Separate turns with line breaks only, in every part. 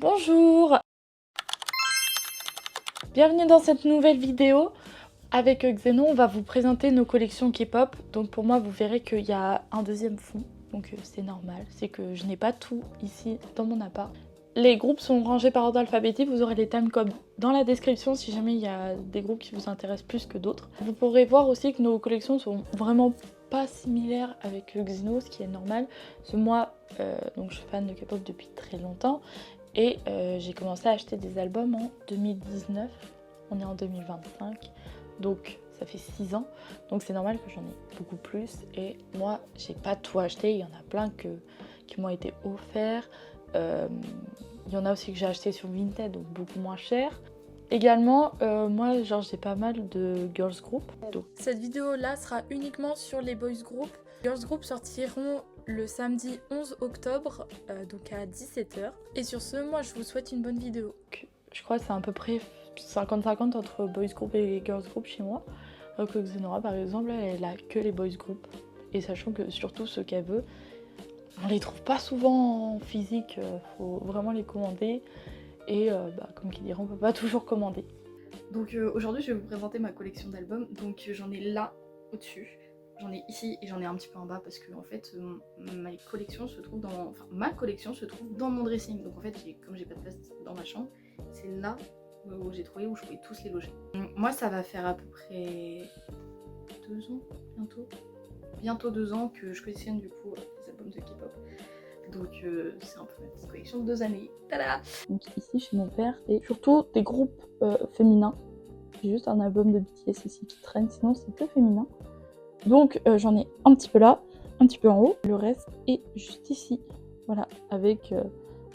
Bonjour! Bienvenue dans cette nouvelle vidéo. Avec Xeno, on va vous présenter nos collections K-pop. Donc pour moi, vous verrez qu'il y a un deuxième fond. Donc c'est normal, c'est que je n'ai pas tout ici dans mon appart. Les groupes sont rangés par ordre alphabétique, vous aurez les timecodes dans la description si jamais il y a des groupes qui vous intéressent plus que d'autres. Vous pourrez voir aussi que nos collections sont vraiment pas similaires avec Xeno, ce qui est normal. Parce que moi, donc je suis fan de K-pop depuis très longtemps et j'ai commencé à acheter des albums en 2019, on est en 2025, donc ça fait 6 ans, donc c'est normal que j'en ai beaucoup plus et moi j'ai pas tout acheté, il y en a plein qui m'ont été offerts. Il y en a aussi que j'ai acheté sur Vinted, donc beaucoup moins cher. Également, moi j'ai pas mal de girls group. Donc cette vidéo là sera uniquement sur les boys group. Les girls group sortiront le samedi 11 octobre, donc à 17 h. Et sur ce, moi je vous souhaite une bonne vidéo. Je crois que c'est à peu près 50-50 entre boys group et girls group chez moi. Alors que Xenora par exemple, elle a que les boys group. Et sachant que surtout ceux qu'elle veut, on les trouve pas souvent en physique, faut vraiment les commander. Et comme qui dirait, on peut pas toujours commander.
Donc aujourd'hui je vais vous présenter ma collection d'albums. Donc j'en ai là au-dessus, j'en ai ici et j'en ai un petit peu en bas parce que en fait ma collection se trouve dans mon dressing. Donc en fait comme j'ai pas de place dans ma chambre, c'est là où j'ai trouvé où je pouvais tous les loger. Moi ça va faire à peu près 2 ans bientôt 2 ans que je collectionne du coup les albums de K-pop. Donc c'est un peu ma petite collection de 2 années. Tada!
Donc ici chez mon père, et surtout des groupes féminins. J'ai juste un album de BTS ici qui traîne, sinon c'est que féminin. Donc j'en ai un petit peu là, un petit peu en haut. Le reste est juste ici. Voilà, avec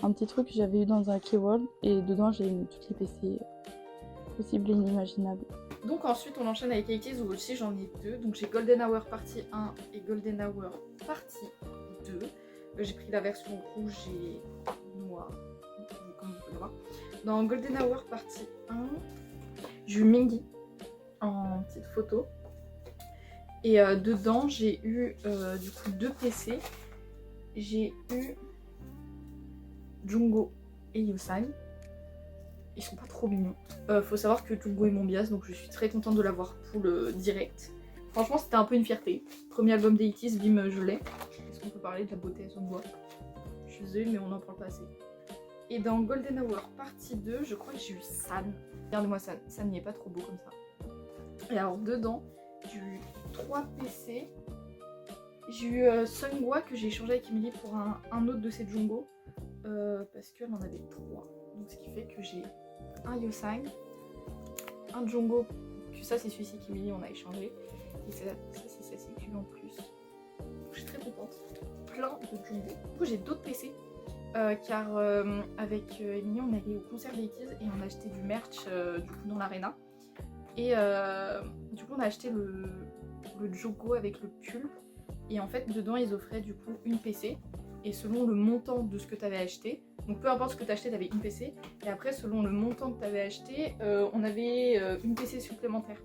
un petit truc que j'avais eu dans un K-World. Et dedans j'ai mis toutes les PC possibles et inimaginables.
Donc ensuite on enchaîne avec 80s où aussi j'en ai 2. Donc j'ai Golden Hour partie 1 et Golden Hour partie 2. J'ai pris la version rouge et noire, comme vous pouvez le voir. Dans Golden Hour partie 1, j'ai eu Mingy en petite photo. Et dedans j'ai eu du coup 2 PC. J'ai eu Jungkook et Yusang. Ils sont pas trop mignons. Faut savoir que Jungkook est mon bias, donc je suis très contente de l'avoir pour le direct. Franchement c'était un peu une fierté. Premier album des 80s, bim, je l'ai. Est-ce qu'on peut parler de la beauté à son voix? Je suis désolée mais on n'en parle pas assez. Et dans Golden Hour partie 2, je crois que j'ai eu San. Regardez-moi San, San n'y est pas trop beau comme ça. Et alors dedans, j'ai eu 3 PC. J'ai eu Sunghwa que j'ai échangé avec Emily pour un autre de ses Jungkook. Parce qu'elle en avait 3. Donc ce qui fait que j'ai un Yosang, un Jungkook, que ça c'est celui-ci qu'Emily on a échangé. Et ça c'est celle-ci que j'ai eu en plus. Donc, je suis très contente. Plein de Jungkook. Du coup j'ai d'autres PC. Car avec Emily on allait au concert des 80s et on a acheté du merch du coup dans l'arena. Et du coup on a acheté le Jungkook avec le pull. Et en fait dedans ils offraient du coup une PC. Et selon le montant de ce que tu avais acheté, donc peu importe ce que tu as acheté, tu avais une PC. Et après selon le montant que tu avais acheté, on avait une PC supplémentaire.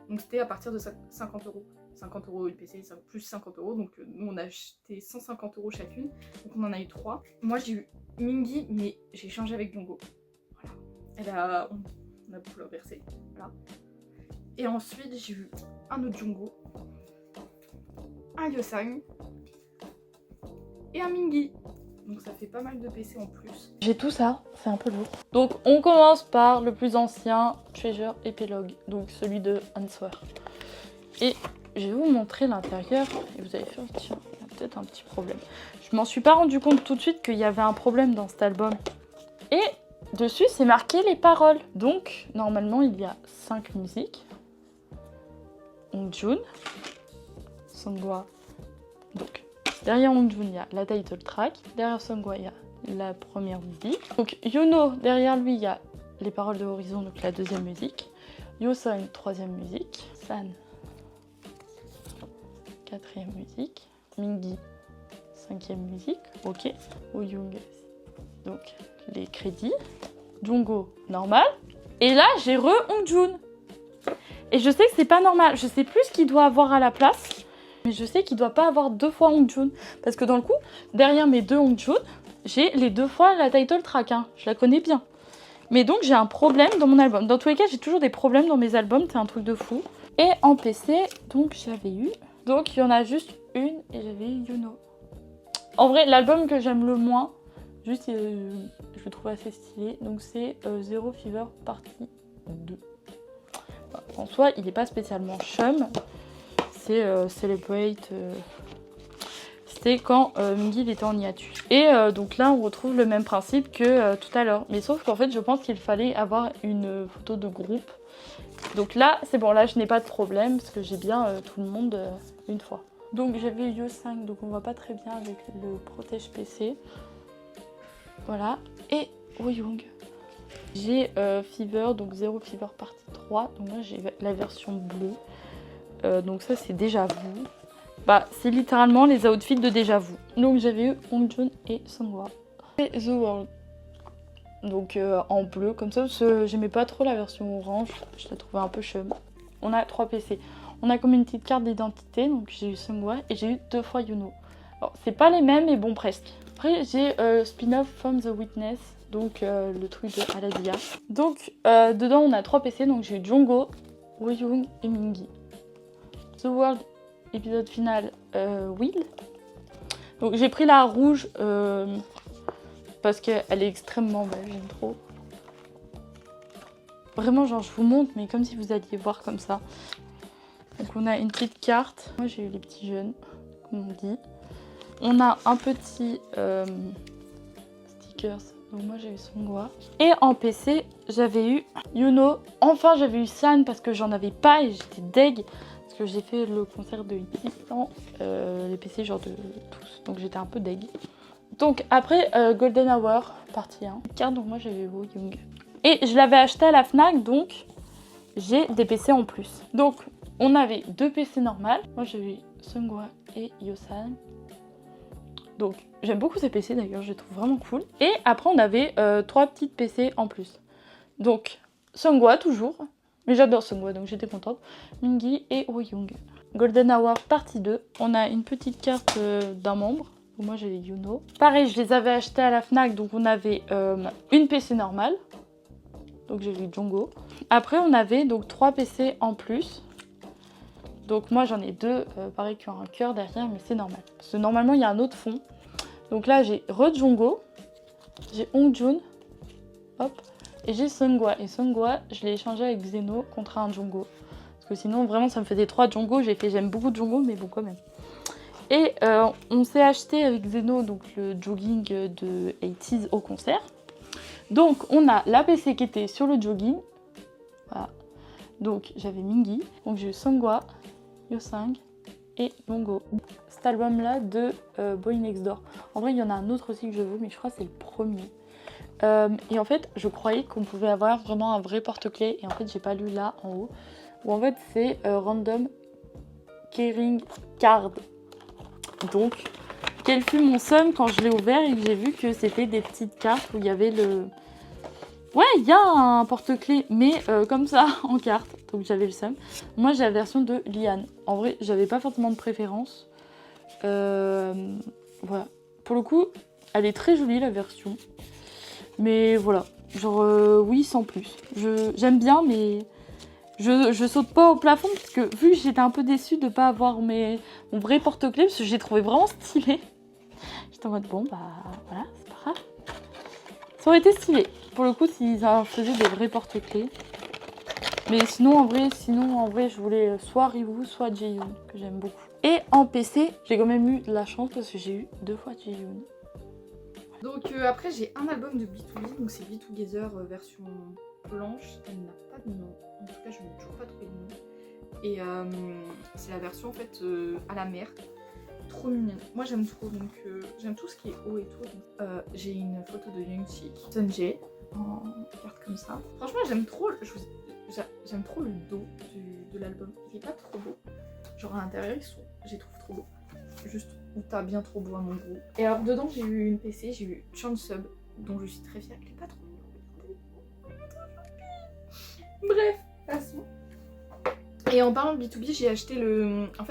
Donc c'était à partir de 50 €. 50 € une PC, plus 50 €. Donc nous on a acheté 150 € chacune. Donc on en a eu 3. Moi j'ai eu Mingy, mais j'ai changé avec Jungkook. Voilà. On a bouleversé. Voilà. Et ensuite j'ai eu un autre Jungkook, un Yosang et un Mingy. Donc ça fait pas mal de PC en plus.
J'ai tout ça, c'est un peu lourd. Donc on commence par le plus ancien, Treasure Epilogue, donc celui de Answer. Et je vais vous montrer l'intérieur et vous allez faire, tiens, il y a peut-être un petit problème. Je m'en suis pas rendu compte tout de suite qu'il y avait un problème dans cet album. Et dessus c'est marqué les paroles. Donc normalement il y a 5 musiques. Hongjoon, Sunghwa, donc derrière Hongjoon, il y a la title track. Derrière Sunghwa, il y a la première musique. Donc Yuno, derrière lui, il y a les paroles de Horizon, donc la deuxième musique. Yosang, troisième musique. San, quatrième musique. Mingy, cinquième musique. Ok. Woyoung, donc les crédits. Jungkook, normal. Et là, j'ai Hongjoon. Et je sais que c'est pas normal. Je sais plus ce qu'il doit avoir à la place. Mais je sais qu'il doit pas avoir 2 fois Hongjoon. Parce que dans le coup, derrière mes 2 Hongjoon, j'ai les 2 fois la title track, hein. Je la connais bien. Mais donc j'ai un problème dans mon album. Dans tous les cas, j'ai toujours des problèmes dans mes albums, c'est un truc de fou. Et en PC, donc j'avais eu... Donc il y en a juste une et j'avais eu You Know. En vrai, l'album que j'aime le moins, juste je le trouve assez stylé, donc c'est Zero Fever Partie 2. Enfin, en soi, il n'est pas spécialement chum, c'est Celebrate... C'était quand Mingy était en hiatus. Et donc là, on retrouve le même principe que tout à l'heure. Mais sauf qu'en fait, je pense qu'il fallait avoir une photo de groupe. Donc là, c'est bon, là, je n'ai pas de problème parce que j'ai bien tout le monde une fois. Donc j'avais Yo 5, donc on voit pas très bien avec le protège PC. Voilà. Et Woyoung. J'ai Fever, donc Zero Fever partie 3. Donc là, j'ai la version bleue. Donc ça, c'est déjà vu. Bah, c'est littéralement les outfits de Déjà Vu. Donc j'avais eu Hongjoon et Seonghwa. Et The World. Donc en bleu, comme ça, parce que j'aimais pas trop la version orange. Je la trouvais un peu chum. On a 3 PC. On a comme une petite carte d'identité. Donc j'ai eu Seonghwa et j'ai eu 2 fois Yuno. Alors, c'est pas les mêmes, mais bon, presque. Après, j'ai spin-off From The Witness. Donc le truc de Aladia. Donc dedans, on a 3 PC. Donc j'ai eu Jongho, Woyoung et Mingy. The World. Épisode final, Will. Donc j'ai pris la rouge parce qu'elle est extrêmement belle, j'aime trop. Vraiment, genre je vous montre, mais comme si vous alliez voir comme ça. Donc on a une petite carte. Moi j'ai eu les petits jeunes, comme on dit. On a un petit stickers. Donc moi j'ai eu Seonghwa. Et en PC, j'avais eu Yuno. Enfin j'avais eu San parce que j'en avais pas et j'étais deg. Parce que j'ai fait le concert de Itzy sans les PC genre de tous. Donc j'étais un peu deg. Donc après Golden Hour, partie 1. Carte, donc moi j'avais Woyoung. Et je l'avais acheté à la Fnac, donc j'ai des PC en plus. Donc on avait 2 PC normales. Moi j'avais Seonghwa et Yosan. Donc j'aime beaucoup ces PC d'ailleurs, je les trouve vraiment cool. Et après on avait 3 petites PC en plus. Donc Seonghwa toujours. Mais j'adore Seonghwa, donc j'étais contente. Mingy et Woyoung. Golden Hour partie 2. On a une petite carte d'un membre. Moi j'ai les Yuno. Pareil, je les avais achetés à la Fnac, donc on avait une PC normale. Donc j'ai eu Jongho. Après on avait donc 3 PC en plus. Donc moi j'en ai 2, pareil, qui ont un cœur derrière, mais c'est normal. Parce que normalement il y a un autre fond. Donc là j'ai Jongho, j'ai Hongjoon, hop. Et j'ai Seonghwa. Et Seonghwa, je l'ai échangé avec Xeno contre un Jongho. Parce que sinon, vraiment, ça me faisait 3 Jongho. J'ai fait, j'aime beaucoup de Jongho, mais bon, quand même. Et on s'est acheté avec Xeno donc, le jogging de 80s au concert. Donc, on a la PC qui était sur le jogging. Voilà. Donc, j'avais Mingy. Donc, j'ai eu Seonghwa, Yo5 et Jongho. Cet album-là de Boy Next Door. En vrai, il y en a un autre aussi que je veux, mais je crois que c'est le premier. Et en fait, je croyais qu'on pouvait avoir vraiment un vrai porte-clés. Et en fait, j'ai pas lu là en haut. Où en fait, c'est Random Caring Card. Donc, quel fut mon seum quand je l'ai ouvert et que j'ai vu que c'était des petites cartes où il y avait le... Ouais, il y a un porte-clés, mais comme ça, en carte. Donc, j'avais le seum. Moi, j'ai la version de Liane. En vrai, j'avais pas forcément de préférence. Voilà. Pour le coup, elle est très jolie, la version. Mais voilà, genre oui sans plus. J'aime bien mais je saute pas au plafond parce que vu que j'étais un peu déçue de pas avoir mon vrai porte-clés parce que j'ai trouvé vraiment stylé. J'étais en mode bon bah voilà, c'est pas grave. Ça aurait été stylé pour le coup s'ils faisaient des vrais porte-clés. Mais sinon en vrai je voulais soit Ryu soit Jaehyun que j'aime beaucoup. Et en PC j'ai quand même eu de la chance parce que j'ai eu 2 fois Jaehyun.
Donc après j'ai un album de B2B, donc c'est Be Together version blanche, elle n'a pas de nom, en tout cas je n'ai toujours pas trouvé de nom. Et c'est la version en fait à la mer, trop mignonne. Moi j'aime trop, donc j'aime tout ce qui est haut et tout. J'ai une photo de Youngchi, Sunjae, en carte comme ça. Franchement j'aime trop, j'aime trop le dos de l'album, il est pas trop beau. Genre à l'intérieur j'ai trouvé trop beau. Juste où t'as bien trop beau à mon goût. Et alors dedans j'ai eu une PC, j'ai eu Chansub, dont je suis très fière. Il est pas trop mignon. Bref, passons. Et en parlant de B2B, j'ai acheté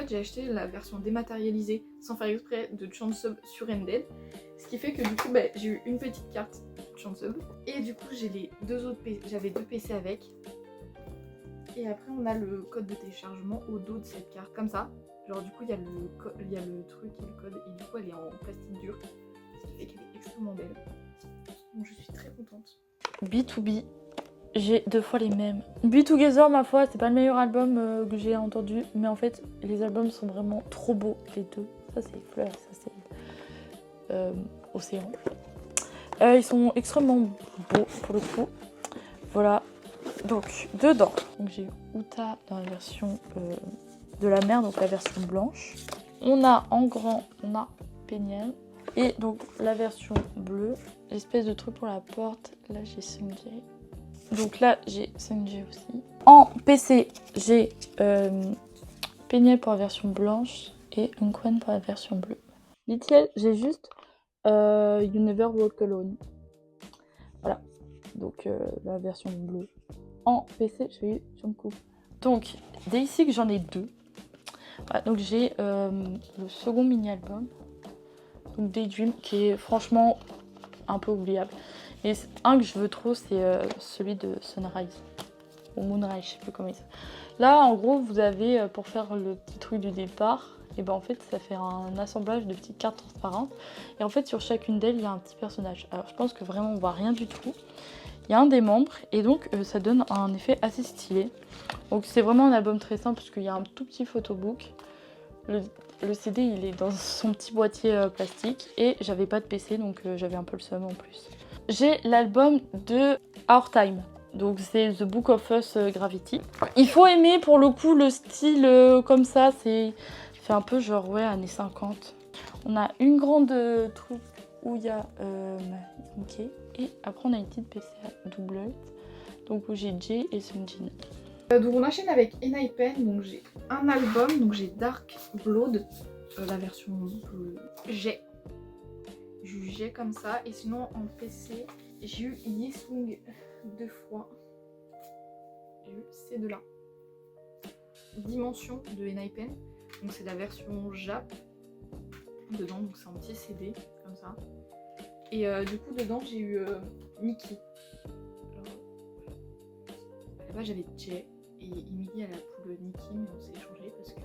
j'ai acheté la version dématérialisée sans faire exprès de Chansub sur Ended. Ce qui fait que du coup j'ai eu une petite carte Chansub. Et du coup j'ai les deux autres PC, j'avais 2 PC avec. Et après on a le code de téléchargement au dos de cette carte, comme ça. Genre du coup il y a le truc et le code, et du coup elle est en plastique dur. Ce qui fait qu'elle est extrêmement belle. Donc je suis très contente.
B2B, j'ai 2 fois les mêmes. Be Together, ma foi, c'est pas le meilleur album que j'ai entendu, mais en fait les albums sont vraiment trop beaux, les deux. Ça c'est Fleur, ça c'est Océan. Ils sont extrêmement beaux pour le coup. Voilà. Donc dedans, donc j'ai Uta dans la version de la mer, donc la version blanche. On a en grand, on a Peniel. Et donc la version bleue, l'espèce de truc pour la porte. Là j'ai Seungjae. Donc là j'ai Seungjae aussi. En PC, j'ai Peniel pour la version blanche et Eunkwon pour la version bleue. Little, j'ai juste You Never Walk Alone. Voilà. Donc la version bleue. En PC, j'ai eu Jungkook. Donc, Day6, j'en ai 2. Voilà, donc j'ai le second mini-album. Donc Daydream, qui est franchement un peu oubliable. Et un que je veux trop, c'est celui de Sunrise. Ou Moonrise, je sais plus comment il s'appelle. Là, en gros, vous avez, pour faire le petit truc du départ, et ben en fait, ça fait un assemblage de petites cartes transparentes. Et en fait, sur chacune d'elles, il y a un petit personnage. Alors, je pense que vraiment, on voit rien du tout. Il y a un des membres et donc ça donne un effet assez stylé. Donc c'est vraiment un album très simple parce qu'il y a un tout petit photobook. Le CD il est dans son petit boîtier plastique et j'avais pas de PC donc j'avais un peu le seum en plus. J'ai l'album de Our Time. Donc c'est The Book of Us Gravity. Il faut aimer pour le coup le style comme ça, c'est fait un peu genre ouais années 50. On a une grande truc où il y a Mickey. Et après on a une petite PC à double donc où j'ai Jay et Sunjin.
Donc on enchaîne avec Enhypen, donc j'ai un album, donc j'ai Dark Blood, la version J'ai comme ça, et sinon en PC j'ai eu Yesung 2 fois, j'ai eu ces deux là. Dimension de Enhypen, donc c'est la version Jap dedans, donc c'est un petit CD comme ça. Et du coup dedans j'ai eu Nikki. Là j'avais Jay et Emily à la poule Nikki, mais on s'est échangé parce que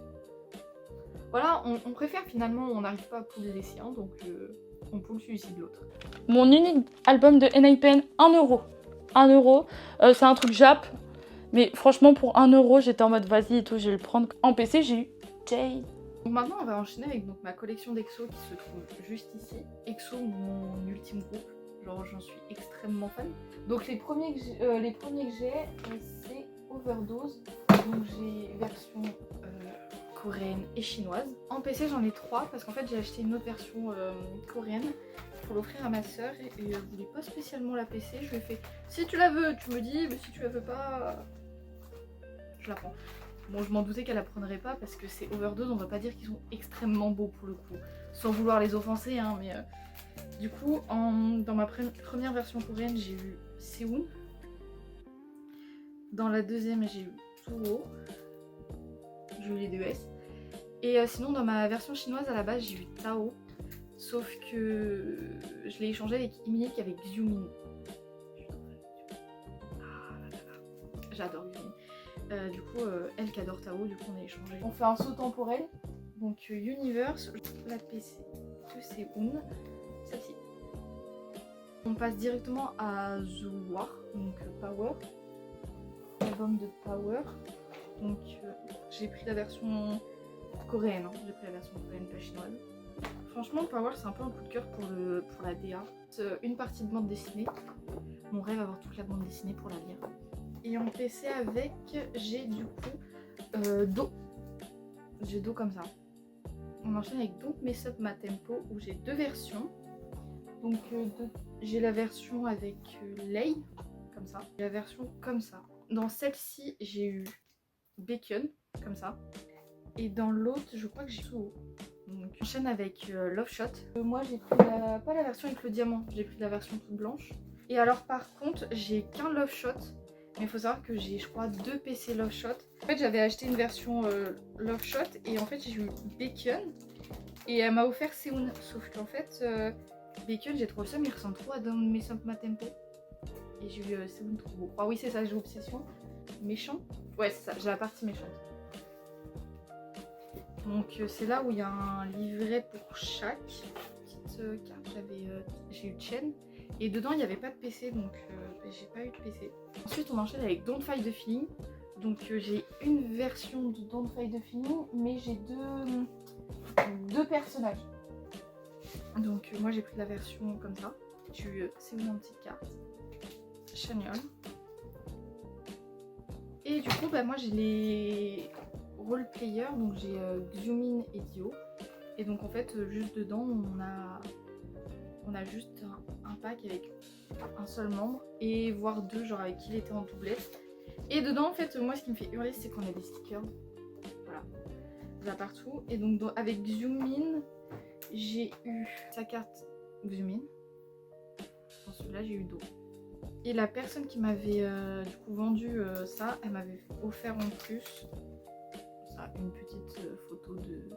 voilà, on préfère finalement, on n'arrive pas à pouler les siens, donc on poule celui-ci de l'autre.
Mon unique album de Enhypen, 1€. 1€, c'est un truc Jap, mais franchement pour 1€, j'étais en mode vas-y et tout, je vais le prendre. En PC j'ai eu Jay.
Donc maintenant on va enchaîner avec donc, ma collection d'EXO qui se trouve juste ici. EXO, mon ultime groupe, genre j'en suis extrêmement fan. Donc les premiers que j'ai, c'est Overdose, donc j'ai version coréenne et chinoise. En PC j'en ai 3 parce qu'en fait j'ai acheté une autre version coréenne pour l'offrir à ma soeur et elle voulait pas spécialement la PC. Je lui ai fait si tu la veux tu me dis, mais si tu la veux pas je la prends. Bon, je m'en doutais qu'elle la prendrait pas parce que c'est Overdose, on va pas dire qu'ils sont extrêmement beaux pour le coup, sans vouloir les offenser, hein, mais du coup, dans ma première version coréenne, j'ai eu Seoul. Dans la deuxième, j'ai eu Tuo. J'ai eu les deux S. Et sinon, dans ma version chinoise, à la base, j'ai eu Tao. Sauf que je l'ai échangé avec Imiek avec Xiumin. J'adore Xiumin. Du coup, elle qui adore Tao, du coup on a échangé. On fait un saut temporel, donc Universe, la PC de Seoul, celle-ci. On passe directement à The War, donc Power, album de Power. Donc j'ai pris la version coréenne, hein. J'ai pris la version coréenne, pas chinoise. Franchement, Power c'est un peu un coup de cœur pour la DA. Une partie de bande dessinée, mon rêve avoir toute la bande dessinée pour la lire. Et en PC avec, j'ai du coup Do. J'ai Do comme ça. On enchaîne avec Don't Mess Up Ma Tempo où j'ai 2 versions. Donc j'ai la version avec Lei, comme ça. Et la version comme ça. Dans celle-ci, j'ai eu Bacon, comme ça. Et dans l'autre, je crois que j'ai Suo. Donc j'enchaîne avec Love Shot. Moi j'ai pris pas la version avec le diamant, j'ai pris la version toute blanche. Et alors par contre, j'ai qu'un Love Shot. Mais il faut savoir que j'ai, je crois, 2 PC Love Shot. En fait, j'avais acheté une version Love Shot et en fait, j'ai eu Bacon et elle m'a offert Seoul. Sauf qu'en fait, Bacon, j'ai trouvé ça, mais il ressemble trop à Don Mason Tempo. Et j'ai eu c'est trop beau. Ah oui, c'est ça, j'ai Obsession. Méchant. Ouais, c'est ça, j'ai la partie méchante. Donc c'est là où il y a un livret pour chaque petite carte. J'ai eu Chen. Et dedans, il n'y avait pas de PC, donc j'ai pas eu de PC. Ensuite, on enchaîne avec Don't Fight the Feeling. Donc j'ai une version de Don't Fight the Feeling, mais j'ai deux personnages. Donc moi j'ai pris la version comme ça. J'ai eu Séoul en petite carte, Chanyeol. Et du coup moi j'ai les role players, donc j'ai Xiumin et Dio. Et donc en fait juste dedans on a juste un pack avec un seul membre et voire deux, genre avec qui il était en doublette. Et dedans en fait moi ce qui me fait hurler c'est qu'on a des stickers. Voilà. Là partout. Et donc avec Xiumin, j'ai eu sa carte Xiumin. Dans celui-là j'ai eu Do. Et la personne qui m'avait du coup vendu ça, elle m'avait offert en plus ça, une petite photo de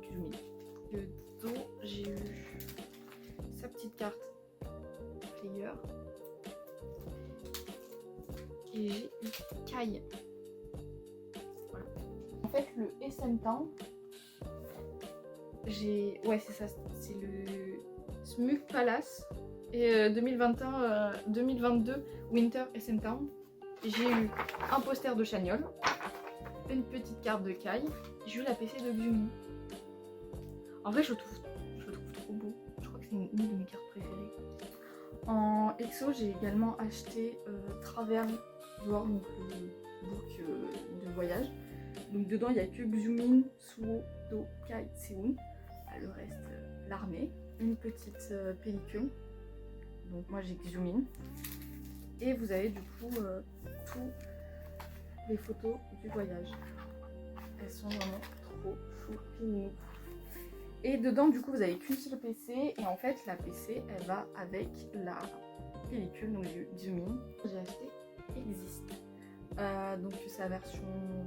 Xiumin. Le Do, j'ai eu sa petite carte player. Et j'ai eu Kai. Voilà. En fait le SM Town, ouais c'est ça, c'est le Smug Palace et 2022 Winter SM Town. J'ai eu un poster de Chanyeol, une petite carte de Kai, j'ai eu la PC de Xiumin. En vrai je le trouve trop beau, je crois que c'est une de mes cartes préférées. En EXO j'ai également acheté Travel World, donc le book de voyage. Donc dedans il n'y a que Xiumin, Suho, Do, Kai, Seun. Le reste l'armée. Une petite pellicule. Donc moi j'ai Xiumin. Et vous avez du coup toutes les photos du voyage. Elles sont vraiment trop choupinou. Et dedans du coup vous avez qu'une seule PC. Et en fait la PC elle va avec la pellicule. Donc j'ai Xiumin. J'ai acheté Exist. Donc c'est la version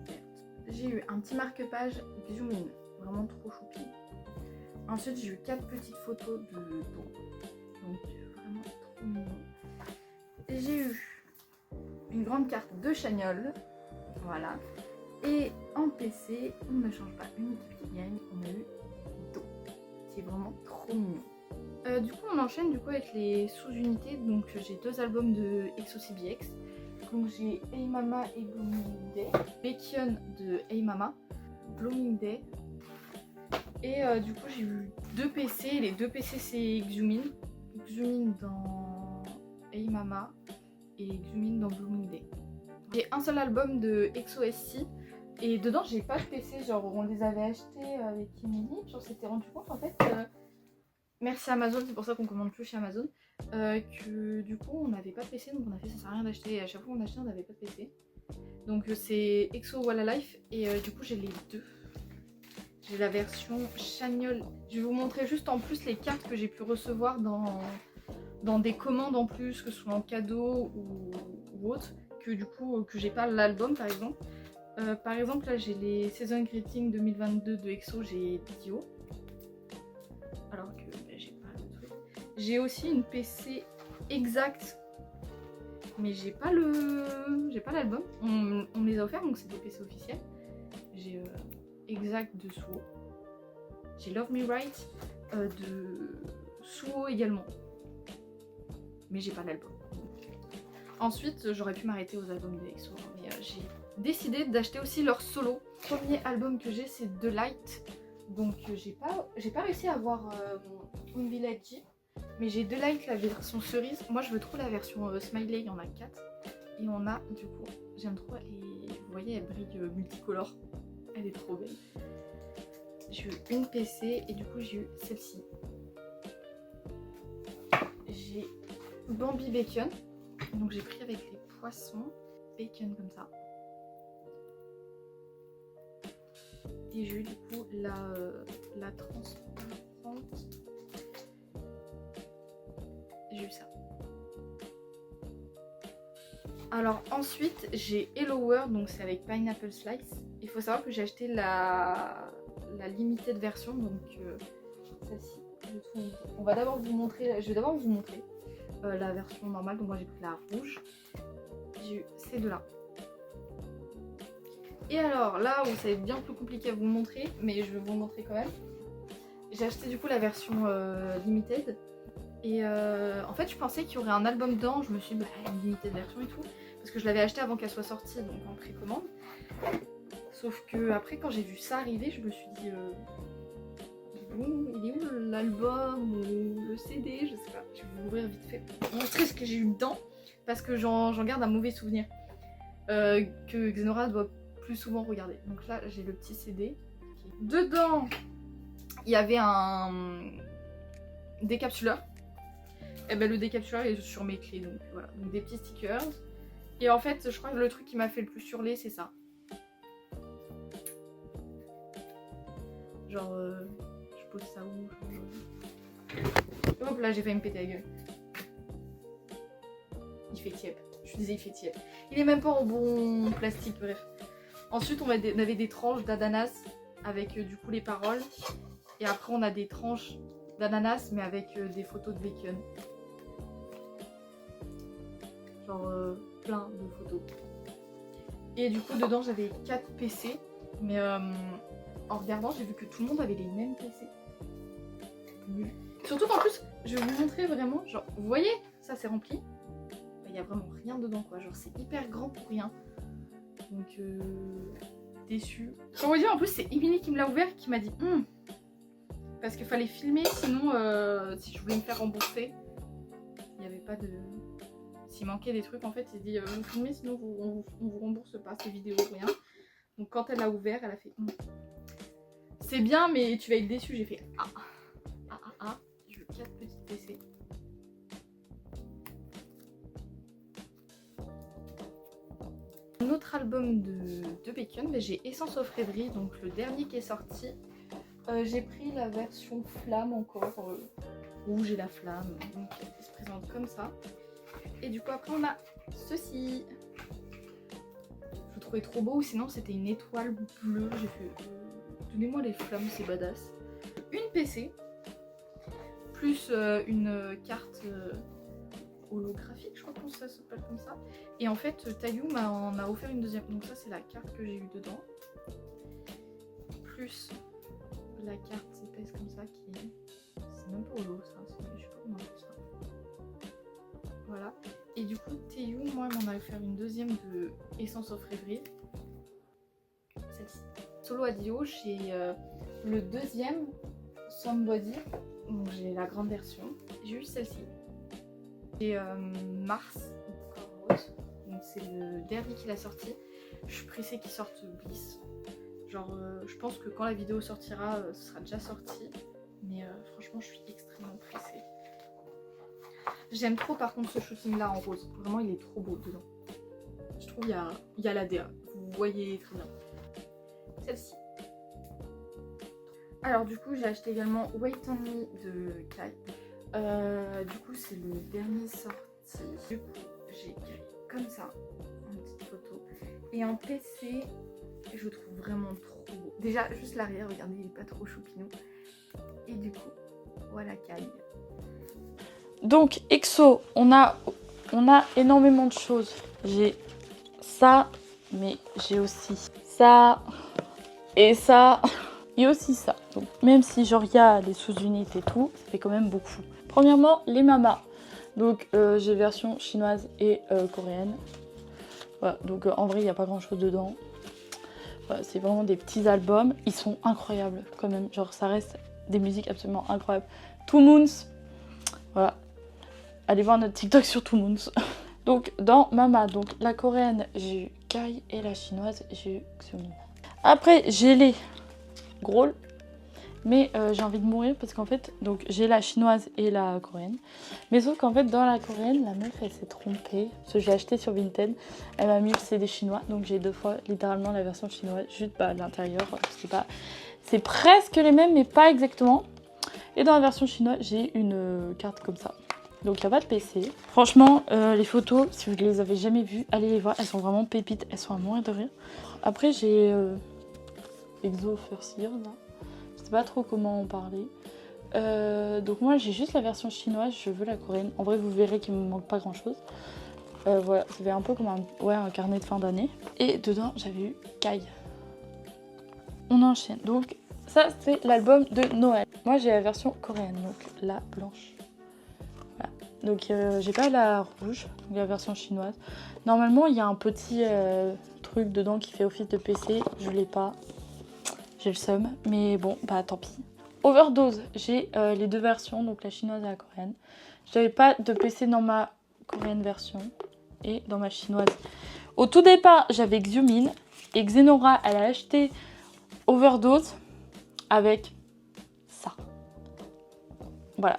verte. J'ai eu un petit marque-page Xiumin. Vraiment trop choupi. Ensuite j'ai eu 4 petites photos de Do. Donc vraiment trop mignon. J'ai eu une grande carte de Chanyeol. Voilà. Et en PC, on ne change pas une équipe qui gagne. On a eu Do, qui est vraiment trop mignon. Du coup on enchaîne du coup avec les sous-unités. Donc j'ai 2 albums de EXO-CBX. Donc j'ai Hey Mama et Blooming Day. Bacon de Hey Mama, Blooming Day. Et du coup j'ai eu 2 PC. Les 2 PC c'est Xiumin. Xiumin dans Hey Mama et Xiumin dans Blooming Day. J'ai un seul album de EXO-SC. Et dedans j'ai pas de PC, genre on les avait achetés avec Emily, puis on s'était rendu compte en fait, merci Amazon, c'est pour ça qu'on commande plus chez Amazon, que du coup on n'avait pas de PC, donc on a fait ça sert à rien d'acheter, et à chaque fois qu'on achetait on n'avait pas de PC. Donc c'est EXO Walla Life, et du coup j'ai les deux. J'ai la version Chanyeol. Je vais vous montrer juste en plus les cartes que j'ai pu recevoir dans des commandes en plus, que ce soit en cadeau ou autre, que du coup que j'ai pas l'album par exemple. Par exemple là j'ai les Season Greeting 2022 de EXO, j'ai Dio. Alors que j'ai pas le truc. J'ai aussi une PC exacte, mais j'ai pas l'album. On me les a offerts donc c'est des PC officiels. J'ai exact de Suho. J'ai Love Me Right de Suho également. Mais j'ai pas l'album. Ensuite j'aurais pu m'arrêter aux albums de EXO, mais j'ai décidé d'acheter aussi leur solo. Le premier album que j'ai c'est The Light. Donc j'ai pas réussi à avoir mon Village, mais j'ai The Light, la version cerise. Moi je veux trop la version Smiley, il y en a 4. Et on a du coup, j'aime trop, et vous voyez elle brille multicolore. Elle est trop belle. J'ai eu une PC et du coup j'ai eu celle-ci. J'ai Bambi Bacon. Donc j'ai pris avec les poissons. Bacon comme ça. Et j'ai eu du coup la transparente. J'ai eu ça. Alors ensuite j'ai Hello World, donc c'est avec Pineapple Slice. Il faut savoir que j'ai acheté la limited version, donc celle-ci. vais tout vous montrer. On va d'abord vous montrer, je vais d'abord vous montrer la version normale. Donc moi j'ai pris la rouge. J'ai eu ces deux-là. Et alors là où ça va être bien plus compliqué à vous montrer, mais je vais vous le montrer quand même. J'ai acheté du coup la version limited. Et en fait je pensais qu'il y aurait un album dedans. Je me suis dit bah une limited version et tout. Parce que je l'avais acheté avant qu'elle soit sortie, donc en précommande. Sauf que après quand j'ai vu ça arriver, je me suis dit il est où l'album ou le CD, je sais pas. Je vais vous l'ouvrir vite fait pour vous montrer ce que j'ai eu dedans. Parce que j'en garde un mauvais souvenir. Que Xenora doit plus souvent regarder. Donc là j'ai le petit CD. Dedans il y avait un décapsuleur. Et ben le décapsuleur est sur mes clés, donc voilà. Donc des petits stickers. Et en fait je crois que le truc qui m'a fait le plus hurler c'est ça. Genre je pose ça où hop là j'ai failli me péter la gueule. Il fait tiep. Je disais il fait tiep. Il est même pas en bon plastique, bref. Ensuite on avait des tranches d'ananas avec du coup les paroles. Et après on a des tranches d'ananas mais avec des photos de bacon. Genre plein de photos. Et du coup dedans j'avais 4 PC. Mais en regardant j'ai vu que tout le monde avait les mêmes PC. Nul. Surtout qu'en plus je vais vous montrer vraiment. Genre vous voyez ça c'est rempli. Il n'y a vraiment rien dedans quoi. Genre c'est hyper grand pour rien. Donc déçu. Quand vous dire en plus c'est Emily qui me l'a ouvert qui m'a dit parce qu'il fallait filmer sinon si je voulais me faire rembourser. Il n'y avait pas de... S'il manquait des trucs en fait il dit vous filmez sinon on vous rembourse pas ces vidéos rien. Donc quand elle l'a ouvert elle a fait c'est bien mais tu vas être déçu. J'ai fait je veux 4 petites PC. Un autre album de bacon, mais j'ai Essence of Rêverie, donc le dernier qui est sorti. J'ai pris la version flamme encore, rouge et la flamme, donc il se présente comme ça. Et du coup après on a ceci. Je le trouvais trop beau, sinon c'était une étoile bleue. J'ai fait donnez-moi les flammes, c'est badass. Une PC, plus une carte holographique, je crois que ça s'appelle comme ça. Et en fait Taillou m'en a offert une deuxième. Donc ça c'est la carte que j'ai eu dedans. Plus la carte épaisse comme ça qui est... C'est même pas holo ça, je sais pas comment on appelle ça. Voilà. Et du coup Taillou, moi elle m'en a offert une deuxième de Essence of Rêverie. Celle-ci. Solo Adio, j'ai le deuxième Somebody. Donc j'ai la grande version. J'ai eu celle-ci. Et Mars, rose. Donc c'est le dernier qu'il a sorti. Je suis pressée qu'il sorte Bliss. Genre je pense que quand la vidéo sortira, ce sera déjà sorti. Mais franchement je suis extrêmement pressée. J'aime trop par contre ce shooting là en rose. Vraiment il est trop beau dedans. Je trouve il y a la DA. Vous voyez très bien. Celle-ci. Alors du coup j'ai acheté également Wait on Me de Kai. Du coup c'est le dernier sorti. Du coup j'ai comme ça une petite photo et un PC. Je le trouve vraiment trop beau. Déjà juste l'arrière, regardez il est pas trop choupinou. Et du coup voilà Kai.
Donc EXO, on a énormément de choses. J'ai ça, mais j'ai aussi ça et ça. Et aussi ça. Donc, même si genre il y a des sous-unités et tout, ça fait quand même beaucoup. Premièrement, les mamas. Donc j'ai version chinoise et coréenne. Voilà, donc en vrai il n'y a pas grand chose dedans. Voilà, c'est vraiment des petits albums. Ils sont incroyables quand même. Genre ça reste des musiques absolument incroyables. Two Moons. Voilà. Allez voir notre TikTok sur Two Moons. Donc dans Mama, donc la coréenne, j'ai eu Kai et la chinoise, j'ai eu Xiaomi. Après j'ai les Growl, mais j'ai envie de mourir parce qu'en fait donc j'ai la chinoise et la coréenne, mais sauf qu'en fait dans la coréenne la meuf elle s'est trompée parce que j'ai acheté sur Vinted, elle m'a mis le CD chinois donc j'ai 2 fois littéralement la version chinoise juste à l'intérieur, c'est presque les mêmes mais pas exactement. Et dans la version chinoise j'ai une carte comme ça, donc il n'y a pas de PC. Franchement les photos si vous ne les avez jamais vues allez les voir, elles sont vraiment pépites, elles sont à mourir de rire. Après j'ai EXO First Year là. Je sais pas trop comment en parler. Donc moi j'ai juste la version chinoise, je veux la coréenne. En vrai vous verrez qu'il me manque pas grand chose. Voilà, ça fait un peu comme un carnet de fin d'année. Et dedans j'avais eu Kai. On enchaîne. Donc ça c'est l'album de Noël. Moi j'ai la version coréenne, donc la blanche. Voilà. Donc j'ai pas la rouge, donc la version chinoise. Normalement il y a un petit truc dedans qui fait office de PC, je l'ai pas. J'ai le seum, mais bon, bah tant pis. Overdose, j'ai les deux versions, donc la chinoise et la coréenne. Je n'avais pas de PC dans ma coréenne version et dans ma chinoise. Au tout départ, j'avais Xiumin et Xenora, elle a acheté Overdose avec ça. Voilà.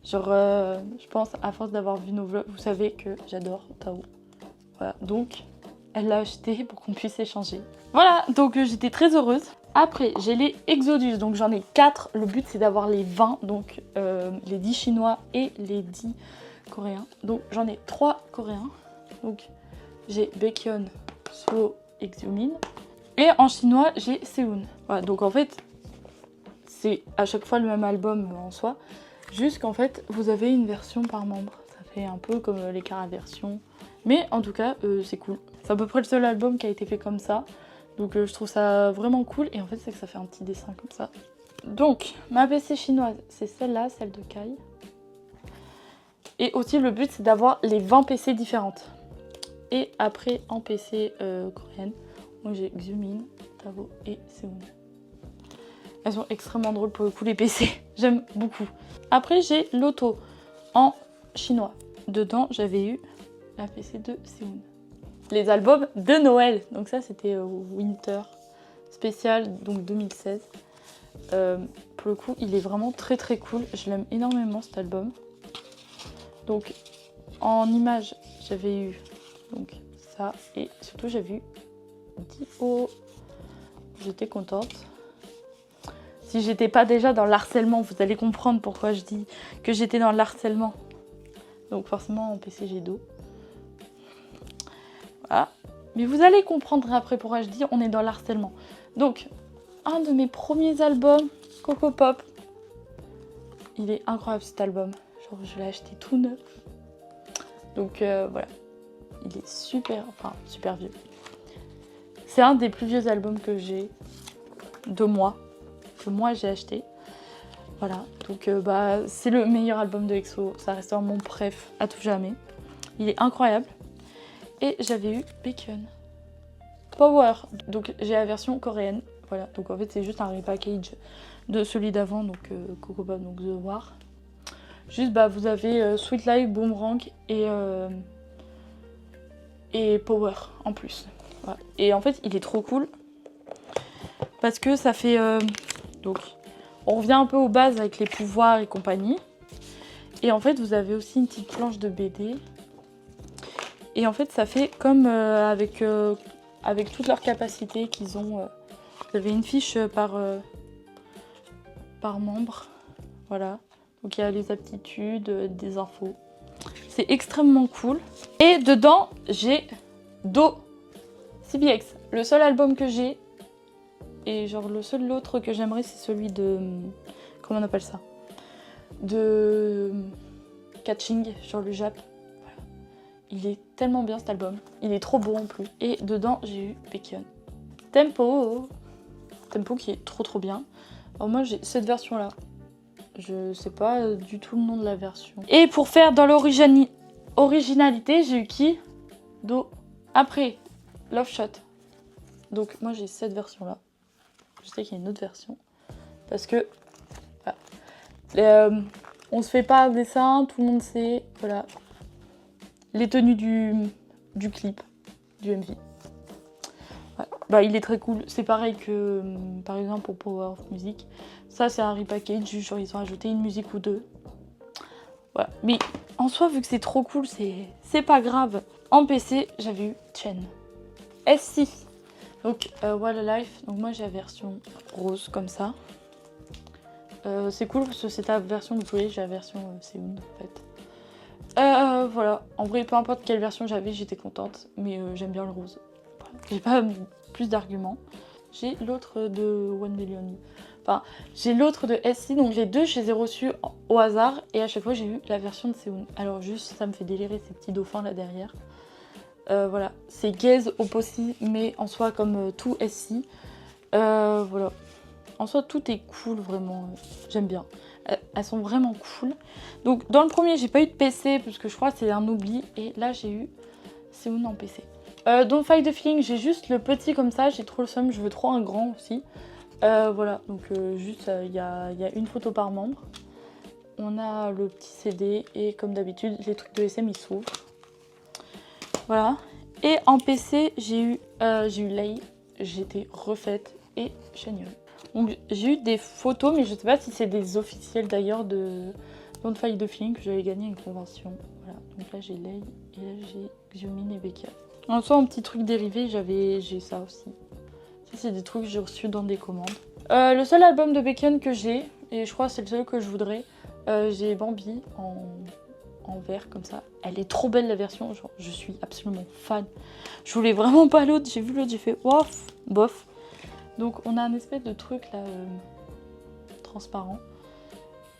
Genre, je pense, à force d'avoir vu nos vlogs, vous savez que j'adore Tao. Voilà, donc elle l'a acheté pour qu'on puisse échanger. Voilà, donc j'étais très heureuse. Après, j'ai les Exodus, donc j'en ai 4. Le but, c'est d'avoir les 20, donc les 10 chinois et les 10 coréens. Donc j'en ai 3 coréens. Donc j'ai Baekhyun, Suho et Xiumin. Et en chinois, j'ai Seoun. Voilà, donc en fait, c'est à chaque fois le même album en soi. Juste qu'en fait, vous avez une version par membre. Ça fait un peu comme les Cara versions. Mais en tout cas, c'est cool. C'est à peu près le seul album qui a été fait comme ça. Donc je trouve ça vraiment cool. Et en fait, c'est que ça fait un petit dessin comme ça. Donc, ma PC chinoise, c'est celle-là, celle de Kai. Et aussi, le but, c'est d'avoir les 20 PC différentes. Et après, en PC coréenne, moi j'ai Xiumin, Tao et Seoun. Elles sont extrêmement drôles pour le coup, les PC. J'aime beaucoup. Après, j'ai Loto en chinois. Dedans, j'avais eu la PC de Seoun. Les albums de Noël. Donc ça, c'était Winter spécial, donc 2016. Pour le coup, il est vraiment très très cool. Je l'aime énormément cet album. Donc en image, j'avais eu donc ça et surtout j'avais eu Dio. J'étais contente. Si j'étais pas déjà dans le harcèlement, vous allez comprendre pourquoi je dis que j'étais dans le harcèlement. Donc forcément en PC j'ai Do. Voilà. Mais vous allez comprendre après pourquoi je dis on est dans l'harcèlement. Donc, un de mes premiers albums, Coco Pop. Il est incroyable cet album. Genre, je l'ai acheté tout neuf. Donc, voilà. Il est super, enfin, super vieux. C'est un des plus vieux albums que j'ai de moi. Que moi, j'ai acheté. Voilà. Donc, bah, c'est le meilleur album de EXO. Ça restera mon préf à tout jamais. Il est incroyable. Et j'avais eu Baekhyun. Power. Donc j'ai la version coréenne. Voilà. Donc en fait c'est juste un repackage de celui d'avant. Donc Coco Pop, donc The War. Juste bah vous avez Sweet Life, Boomerang et Power en plus. Voilà. Et en fait il est trop cool. Parce que ça fait... donc on revient un peu aux bases avec les pouvoirs et compagnie. Et en fait vous avez aussi une petite planche de BD. Et en fait, ça fait comme avec toutes leurs capacités qu'ils ont. Vous avez une fiche par membre. Voilà. Donc il y a les aptitudes, des infos. C'est extrêmement cool. Et dedans, j'ai Do CBX. Le seul album que j'ai. Et genre le seul autre que j'aimerais, c'est celui de... Comment on appelle ça? De Catching, genre le Jap. Il est tellement bien cet album. Il est trop beau en plus. Et dedans, j'ai eu Baekhyun. Tempo. Tempo qui est trop bien. Alors moi, j'ai cette version-là. Je sais pas du tout le nom de la version. Et pour faire dans l'originalité, j'ai eu qui? Do. Après, Love Shot. Donc moi, j'ai cette version-là. Je sais qu'il y a une autre version. Parce que... Voilà. On se fait pas un dessin, tout le monde sait. Voilà. Les tenues du clip, du MV. Ouais. Bah, il est très cool. C'est pareil que, par exemple, pour Power of Music. Ça, c'est un repackage. Genre, ils ont ajouté une musique ou deux. Voilà. Mais en soi, vu que c'est trop cool, c'est pas grave. En PC, j'avais eu Chen. S6. Donc, What a Life. Donc, moi, j'ai la version rose, comme ça. C'est cool parce que c'est ta version que vous voyez. J'ai la version Seoun, en fait. Voilà, en vrai peu importe quelle version j'avais, j'étais contente, mais j'aime bien le rose. Voilà. J'ai pas plus d'arguments. J'ai l'autre de 1 Million. Enfin, j'ai l'autre de SC, donc les deux, je les ai reçus au hasard. Et à chaque fois, j'ai eu la version de Sehun. Alors juste, ça me fait délirer ces petits dauphins là derrière. Voilà, c'est Gaze Opposite, mais en soi comme tout SC. Voilà. En soi, tout est cool, vraiment. J'aime bien. Elles sont vraiment cool. Donc, dans le premier, j'ai pas eu de PC, parce que je crois que c'est un oubli. Et là, j'ai eu Sehun en PC. Don't Fight the Feeling, j'ai juste le petit comme ça. J'ai trop le seum, je veux trop un grand aussi. Voilà, donc juste, il y a une photo par membre. On a le petit CD. Et comme d'habitude, les trucs de SM, ils s'ouvrent. Voilà. Et en PC, j'ai eu Lei. J'étais refaite et Chaniol. Donc j'ai eu des photos, mais je sais pas si c'est des officiels d'ailleurs de Don't Fight the Feeling que j'avais gagné une convention. Voilà, donc là j'ai Lei et là j'ai Xiaomin et Becca. En soi, un petit truc dérivé, j'ai ça aussi. Ça, c'est des trucs que j'ai reçus dans des commandes. Le seul album de Bacon que j'ai, et je crois que c'est le seul que je voudrais, j'ai Bambi en vert comme ça. Elle est trop belle la version, genre je suis absolument fan. Je voulais vraiment pas l'autre, j'ai vu l'autre, j'ai fait ouf, bof. Donc on a un espèce de truc là transparent.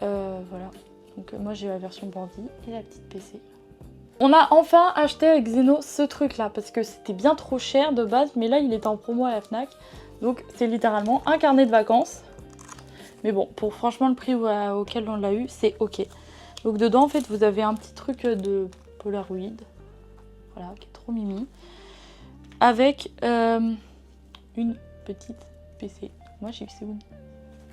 Voilà. Donc moi j'ai la version Bambi et la petite PC. On a enfin acheté avec Xeno ce truc là parce que c'était bien trop cher de base, mais là il est en promo à la Fnac. Donc c'est littéralement un carnet de vacances. Mais bon, pour franchement le prix auquel on l'a eu, c'est ok. Donc dedans en fait vous avez un petit truc de Polaroid. Voilà, qui est trop mimi. Avec une petite PC. Moi j'ai eu Sehun.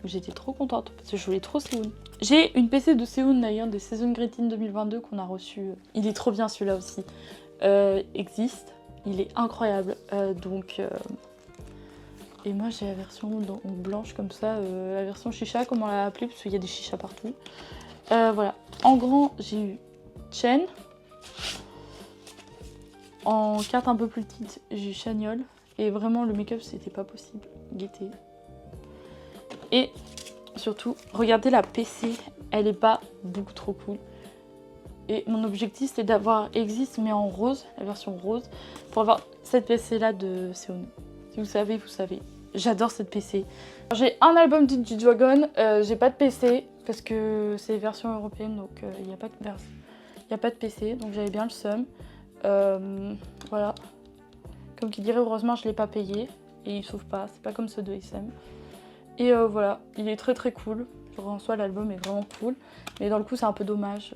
J'étais trop contente parce que je voulais trop Sehun. J'ai une PC de Sehun d'ailleurs, des Season Greeting 2022 qu'on a reçu. Il est trop bien celui-là aussi. Existe. Il est incroyable. Et moi j'ai la version blanche comme ça, la version chicha comme on l'a appelée parce qu'il y a des chichas partout. Voilà. En grand j'ai eu Chen. En carte un peu plus petite, j'ai eu Chaniol. Et vraiment, le make-up, c'était pas possible. Il était... Et surtout, regardez la PC. Elle est pas beaucoup trop cool. Et mon objectif, c'est d'avoir Exist, mais en rose, la version rose, pour avoir cette PC-là de Sehun. Si vous savez, vous savez. J'adore cette PC. J'ai un album de G-Dragon. J'ai pas de PC, parce que c'est version européenne, donc il n'y a pas de PC. Donc j'avais bien le seum. Voilà, comme qui dirait, heureusement je l'ai pas payé et il s'ouvre pas, c'est pas comme ceux de SM. Et voilà, il est très très cool. Genre en soi l'album est vraiment cool, mais dans le coup c'est un peu dommage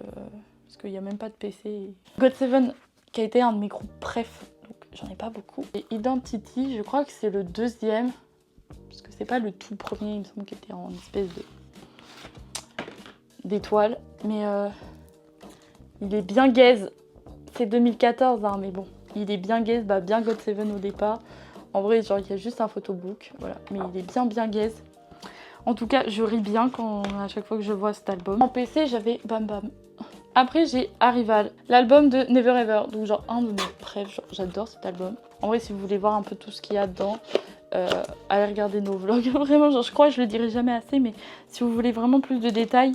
parce qu'il n'y a même pas de PC. GOT7 qui a été un de mes groupes préf, donc j'en ai pas beaucoup. Et Identity, je crois que c'est le deuxième, parce que c'est pas le tout premier, il me semble qu'il était en espèce d'étoile, mais il est bien gaze. C'est 2014, hein, mais bon, il est bien gaze, bien GOT7 au départ. En vrai, genre, il y a juste un photobook, voilà, mais il est bien gaze. En tout cas, je ris bien à chaque fois que je vois cet album. En PC, j'avais Bam Bam. Après, j'ai Arrival, l'album de Never Ever, donc genre un de mes préfs, j'adore cet album. En vrai, si vous voulez voir un peu tout ce qu'il y a dedans, allez regarder nos vlogs. Vraiment, genre, je crois que je le dirai jamais assez, mais si vous voulez vraiment plus de détails,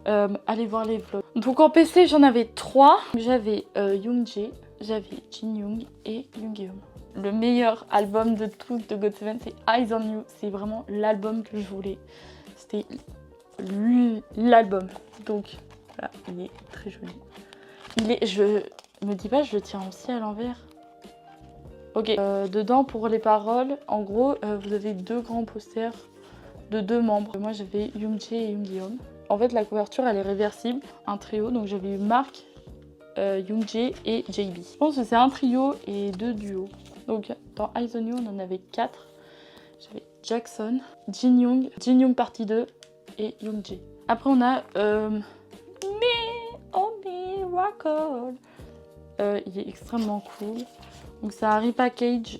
allez voir les vlogs. Donc en PC j'en avais 3. J'avais Youngjae, j'avais Jin Young et Yoongeum. Le meilleur album de tous de GOT7, c'est Eyes on You. C'est vraiment l'album que je voulais. C'était l'album. Donc voilà, il est très joli. Je me dis pas, je le tiens aussi à l'envers. Ok, dedans pour les paroles, en gros, vous avez deux grands posters de deux membres. Moi j'avais Youngjae et Yoongeum. En fait, la couverture, elle est réversible. Un trio, donc j'avais eu Mark, Youngjae et JB. Je pense que c'est un trio et deux duos. Donc, dans Eyes on You, on en avait 4. J'avais Jackson, Jin Young partie 2 et Youngjae. Après, on a Me, Oh Miracle. Il est extrêmement cool. Donc, c'est un repackage,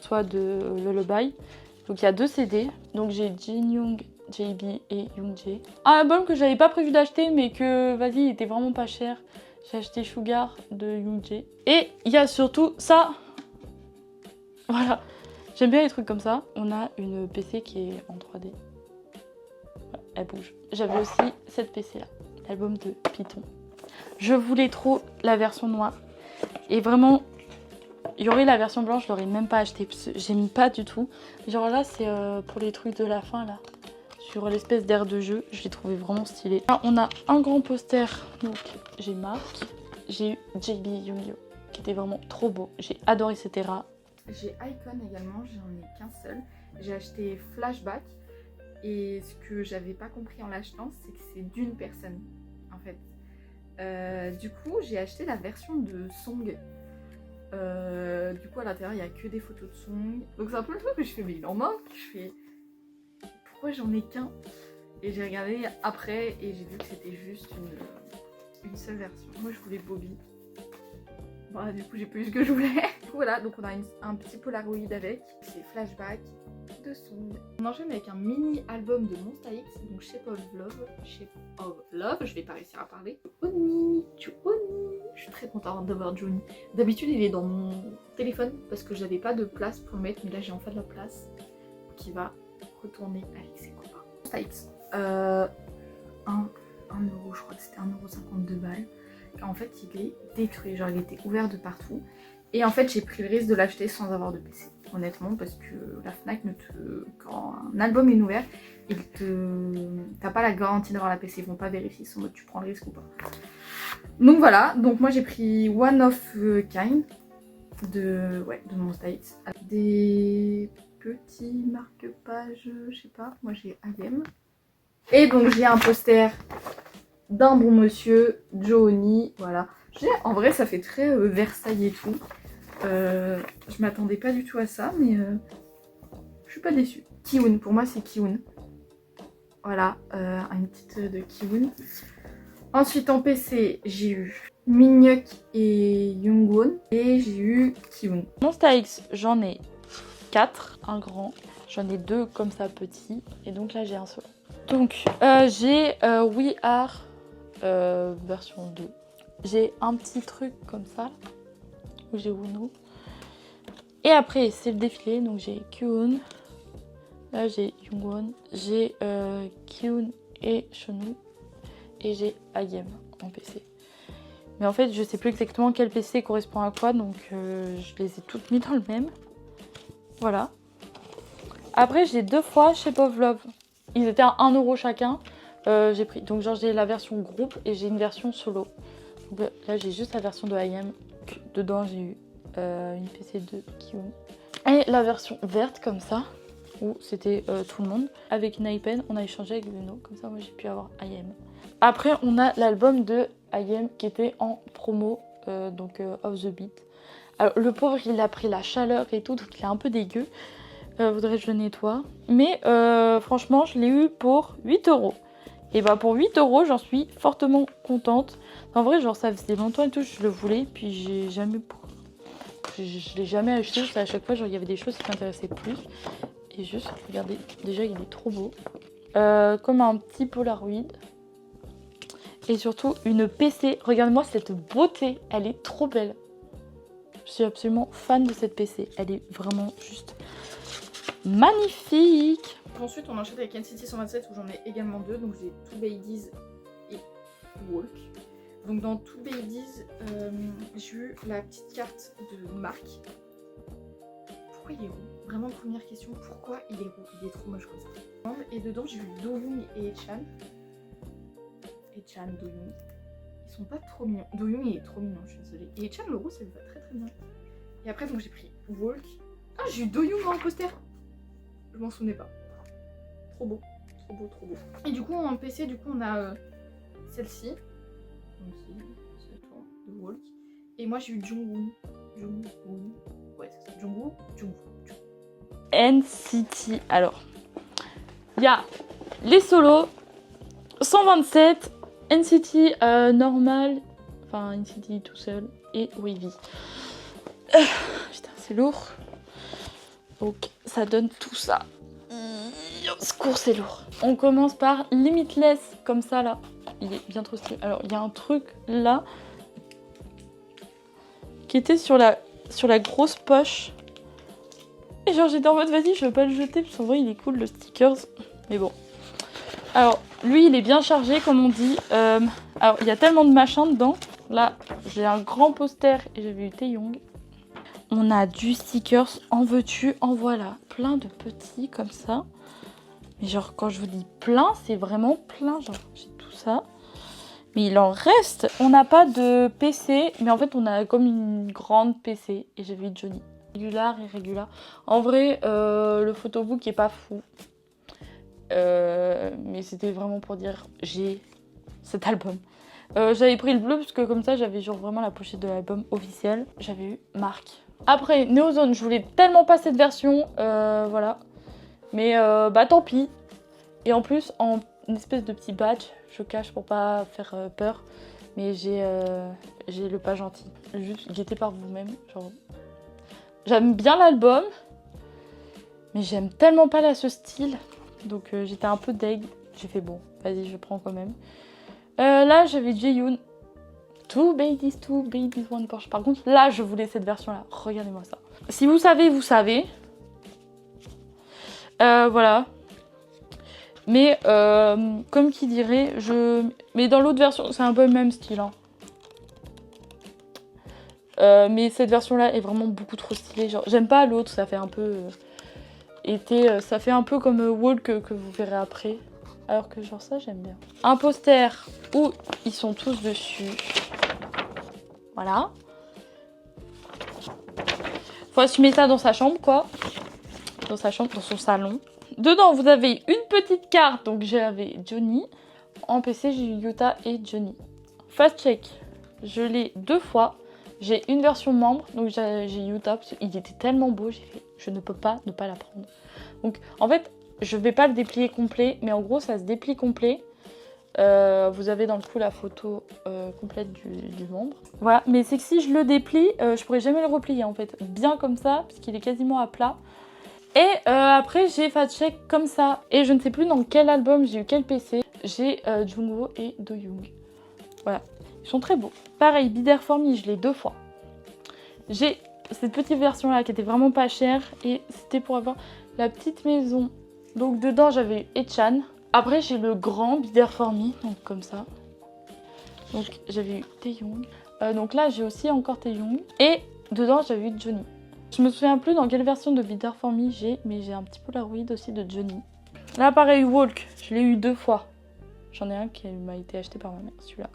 soit de Lullaby. Donc, il y a 2 CD. Donc, j'ai Jin Young, JB et Youngjae. Un album que j'avais pas prévu d'acheter mais que vas-y il était vraiment pas cher. J'ai acheté Sugar de Youngjae. Et il y a surtout ça. Voilà. J'aime bien les trucs comme ça. On a une PC qui est en 3D. Voilà, elle bouge. J'avais aussi cette PC là. L'album de Python. Je voulais trop la version noire. Et vraiment, il y aurait la version blanche, je l'aurais même pas acheté. Parce que j'aime pas du tout. Genre là c'est pour les trucs de la fin là. sur l'espèce d'air de jeu. Je l'ai trouvé vraiment stylé. Là, on a un grand poster. Donc, j'ai Marc. J'ai eu JB Yu-Gi-Oh! Qui était vraiment trop beau. J'ai adoré cet era.
J'ai Icon également, j'en ai qu'un seul. J'ai acheté Flashback. Et ce que j'avais pas compris en l'achetant, c'est que c'est d'une personne, en fait. Du coup, j'ai acheté la version de Song. Du coup, à l'intérieur, il n'y a que des photos de Song. Donc c'est un peu le truc que je fais, mais il en manque. Je fais, pourquoi j'en ai qu'un? Et j'ai regardé après et j'ai vu que c'était juste une seule version. Moi, je voulais Bobby. Voilà, du coup, j'ai plus ce que je voulais. Du coup, voilà, donc on a un petit Polaroid avec. C'est Flashback de Song. On enchaîne avec un mini album de Monsta X, donc Shape of Love. Shape of Love, je vais pas réussir à parler. Johnny. Je suis très contente d'avoir Johnny. D'habitude, il est dans mon téléphone parce que j'avais pas de place pour le mettre, mais là j'ai enfin de la place. Qui va retourner avec ses copains. Monsta X. 1€, je crois que c'était 1,52 € balles. En fait, il est détruit, genre il était ouvert de partout. Et en fait, j'ai pris le risque de l'acheter sans avoir de PC. Honnêtement, parce que la Fnac, quand un album est ouvert, t'as pas la garantie d'avoir la PC. Ils vont pas vérifier son mode tu prends le risque ou pas. Donc voilà, donc moi j'ai pris One of a Kind de Monsta X. Des petits marque-pages, je sais pas, moi j'ai ADM. Et donc j'ai un poster d'un bon monsieur, Johnny, voilà. En vrai ça fait très Versailles et tout. Je m'attendais pas du tout à ça, mais je suis pas déçue. Kiwoon, pour moi c'est Kiwoon. Voilà, une petite de Kiwoon. Ensuite en PC, j'ai eu Minhyuk et Youngwon. Et j'ai eu Kiwoon.
Monsta X, j'en ai 4, un grand. J'en ai 2 comme ça petits. Et donc là j'ai un seul. Donc j'ai We Are version 2. J'ai un petit truc comme ça. Où j'ai Uno. Et après c'est le défilé. Donc j'ai Kyun. Là j'ai Youngwon. J'ai Kyun et Shonu. Et j'ai IM en PC. Mais en fait, je sais plus exactement quel PC correspond à quoi, donc je les ai toutes mis dans le même. Voilà. Après, j'ai 2 fois Shape of Love. Ils étaient à 1€ chacun. J'ai pris. Donc, genre, j'ai la version groupe et j'ai une version solo. Donc, là, j'ai juste la version de IM. Dedans, j'ai eu une PC de Kiwoon. Et la version verte, comme ça, où c'était tout le monde. Avec une iPen, on a échangé avec Luno. Comme ça, moi, j'ai pu avoir IM. Après, on a l'album de IM qui était en promo, donc Off the Beat. Alors, le pauvre, il a pris la chaleur et tout, donc il est un peu dégueu. Faudrait que je le nettoie. Mais franchement, je l'ai eu pour 8€. Et bah pour 8€, j'en suis fortement contente. En vrai, genre ça faisait longtemps et tout, je le voulais, puis j'ai jamais... Je l'ai jamais acheté, parce qu'à chaque fois, genre, il y avait des choses qui m'intéressaient plus. Et juste, regardez, déjà, il est trop beau. Comme un petit Polaroid. Et surtout une PC. Regarde-moi cette beauté, elle est trop belle. Je suis absolument fan de cette PC. Elle est vraiment juste magnifique.
Ensuite on enchaîne avec NCT 127 où j'en ai également 2. Donc j'ai Two Babies et Walk. Donc dans Two Babies, j'ai eu la petite carte de Marc. Pourquoi il est roux? Vraiment première question, pourquoi il est roux? Il est trop moche comme ça. Et dedans j'ai eu Do-young et Chan. Chan, Do-young. Ils sont pas trop mignons. Do-young il est trop mignon, je suis désolée. Et Chan, le roux, ça lui va très très bien. Et après, donc j'ai pris Walk. Ah, j'ai eu Do-young en poster. Je m'en souvenais pas. Trop beau, trop beau, trop beau. Et du coup, en PC, du coup, on a celle-ci. Donc, c'est de Walk. Et moi, j'ai eu Jungwoo. Ouais, c'est ça. Jungwoo.
NCT. Alors, il y a les solos. 127. NCT normal, enfin NCT tout seul et Wavy. Putain, c'est lourd. Donc ça donne tout ça. Secours, c'est lourd. On commence par Limitless, comme ça là. Il est bien trop stylé. Alors il y a un truc là qui était sur la grosse poche. Et genre j'étais en mode vas-y, je veux pas le jeter parce qu'en vrai il est cool le stickers. Mais bon. Alors, lui, il est bien chargé, comme on dit. Alors, il y a tellement de machins dedans. Là, j'ai un grand poster et j'avais eu Taeyong. On a du stickers, en veux-tu, en voilà. Plein de petits, comme ça. Mais genre quand je vous dis plein, c'est vraiment plein. Genre j'ai tout ça. Mais il en reste. On n'a pas de PC, mais en fait on a comme une grande PC. Et j'avais Johnny. Régular, irrégular. En vrai, le photobook est pas fou. Mais c'était vraiment pour dire j'ai cet album. J'avais pris le bleu parce que comme ça j'avais genre vraiment la pochette de l'album officiel. J'avais eu Marc. Après Neozone, je voulais tellement pas cette version, voilà. Mais bah tant pis. Et en plus en une espèce de petit badge, je cache pour pas faire peur. Mais j'ai le pas gentil. Juste guettez par vous-même. Genre j'aime bien l'album, mais j'aime tellement pas ce style. Donc j'étais un peu deg. J'ai fait bon, vas-y je prends quand même. Là j'avais Jaeyoon. Two babies, one Porsche. Par contre là je voulais cette version là. Regardez-moi ça. Si vous savez, vous savez. Voilà. Mais comme qui dirait, mais dans l'autre version c'est un peu le même style. Hein. Mais cette version là est vraiment beaucoup trop stylée. Genre j'aime pas l'autre, ça fait un peu été, ça fait un peu comme Wall que vous verrez après. Alors que genre ça j'aime bien. Un poster où ils sont tous dessus. Voilà. Faut assumer ça dans sa chambre quoi. Dans sa chambre, dans son salon. Dedans vous avez une petite carte. Donc j'avais Johnny. En PC j'ai eu Yuta et Johnny. Fast check. Je l'ai 2 fois. J'ai une version membre. Donc j'ai Yuta parce qu'il était tellement beau. J'ai fait je ne peux pas ne pas la prendre. Donc en fait je vais pas le déplier complet, mais en gros ça se déplie complet. Vous avez dans le coup la photo complète du membre. Voilà, mais c'est que si je le déplie, je pourrais jamais le replier en fait. Bien comme ça, puisqu'il est quasiment à plat. Et après j'ai Fast Check comme ça. Et je ne sais plus dans quel album j'ai eu quel PC. J'ai Jungwoo et Do Young. Voilà, ils sont très beaux. Pareil, Bider For Me, je l'ai 2 fois. J'ai cette petite version là qui était vraiment pas chère. Et c'était pour avoir la petite maison. Donc dedans j'avais Echan. Après j'ai le grand Bider For Me, donc comme ça. Donc j'avais eu Taehyung. Donc là j'ai aussi encore Taehyung. Et dedans j'avais eu Johnny. Je me souviens plus dans quelle version de Bider For Me j'ai, mais j'ai un petit Polaroid aussi de Johnny. Là pareil Walk, je l'ai eu 2 fois. J'en ai un qui m'a été acheté par ma mère, celui-là.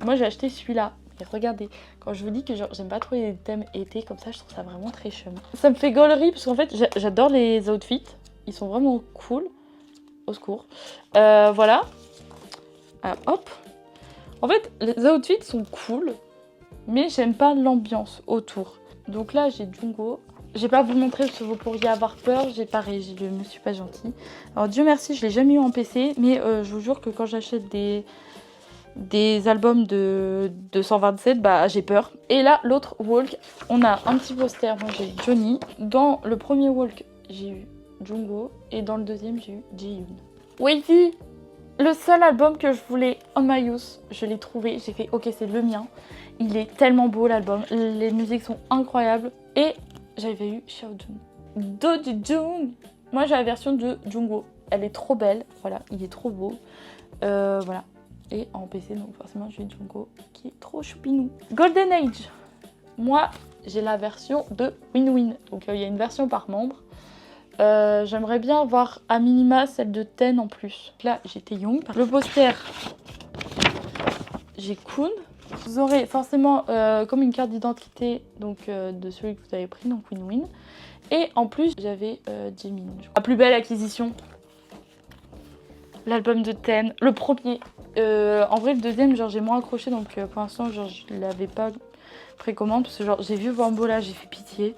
Et moi j'ai acheté celui-là. Et regardez, quand je vous dis que j'aime pas trop les thèmes été comme ça, je trouve ça vraiment très chum. Ça me fait gaulerie parce qu'en fait j'adore les outfits. Ils sont vraiment cool. Au secours. Voilà. Alors, hop. En fait, les outfits sont cool, mais j'aime pas l'ambiance autour. Donc là, j'ai Jungwoo. Je vais pas vous le montrer parce que vous pourriez avoir peur. J'ai pareil, je me suis pas gentille. Alors Dieu merci, je l'ai jamais eu en PC, mais je vous jure que quand j'achète des albums de 127, bah j'ai peur. Et là, l'autre Walk, on a un petit poster. Moi j'ai Johnny. Dans le premier Walk, j'ai eu Jungwoo. Et dans le deuxième, j'ai eu Jaeyoon. Wavy, le seul album que je voulais On My Youth, je l'ai trouvé. J'ai fait ok, c'est le mien. Il est tellement beau l'album. Les musiques sont incroyables. Et j'avais eu Xiaojun. Dojijun. Moi j'ai la version de Jungwoo. Elle est trop belle. Voilà, il est trop beau. Voilà. Et en PC, donc forcément, j'ai Jungwoo qui est trop choupinou. Golden Age. Moi, j'ai la version de Win-Win. Donc il y a une version par membre. J'aimerais bien avoir à minima celle de Ten en plus. Là, j'ai Taehyung. Le poster, j'ai Kun. Vous aurez forcément comme une carte d'identité donc de celui que vous avez pris, donc Win-Win. Et en plus, j'avais Jimin. La plus belle acquisition. L'album de Ten, le premier. En vrai, le deuxième, genre j'ai moins accroché, donc pour l'instant, genre je l'avais pas précommande parce que genre j'ai vu Bambola, j'ai fait pitié.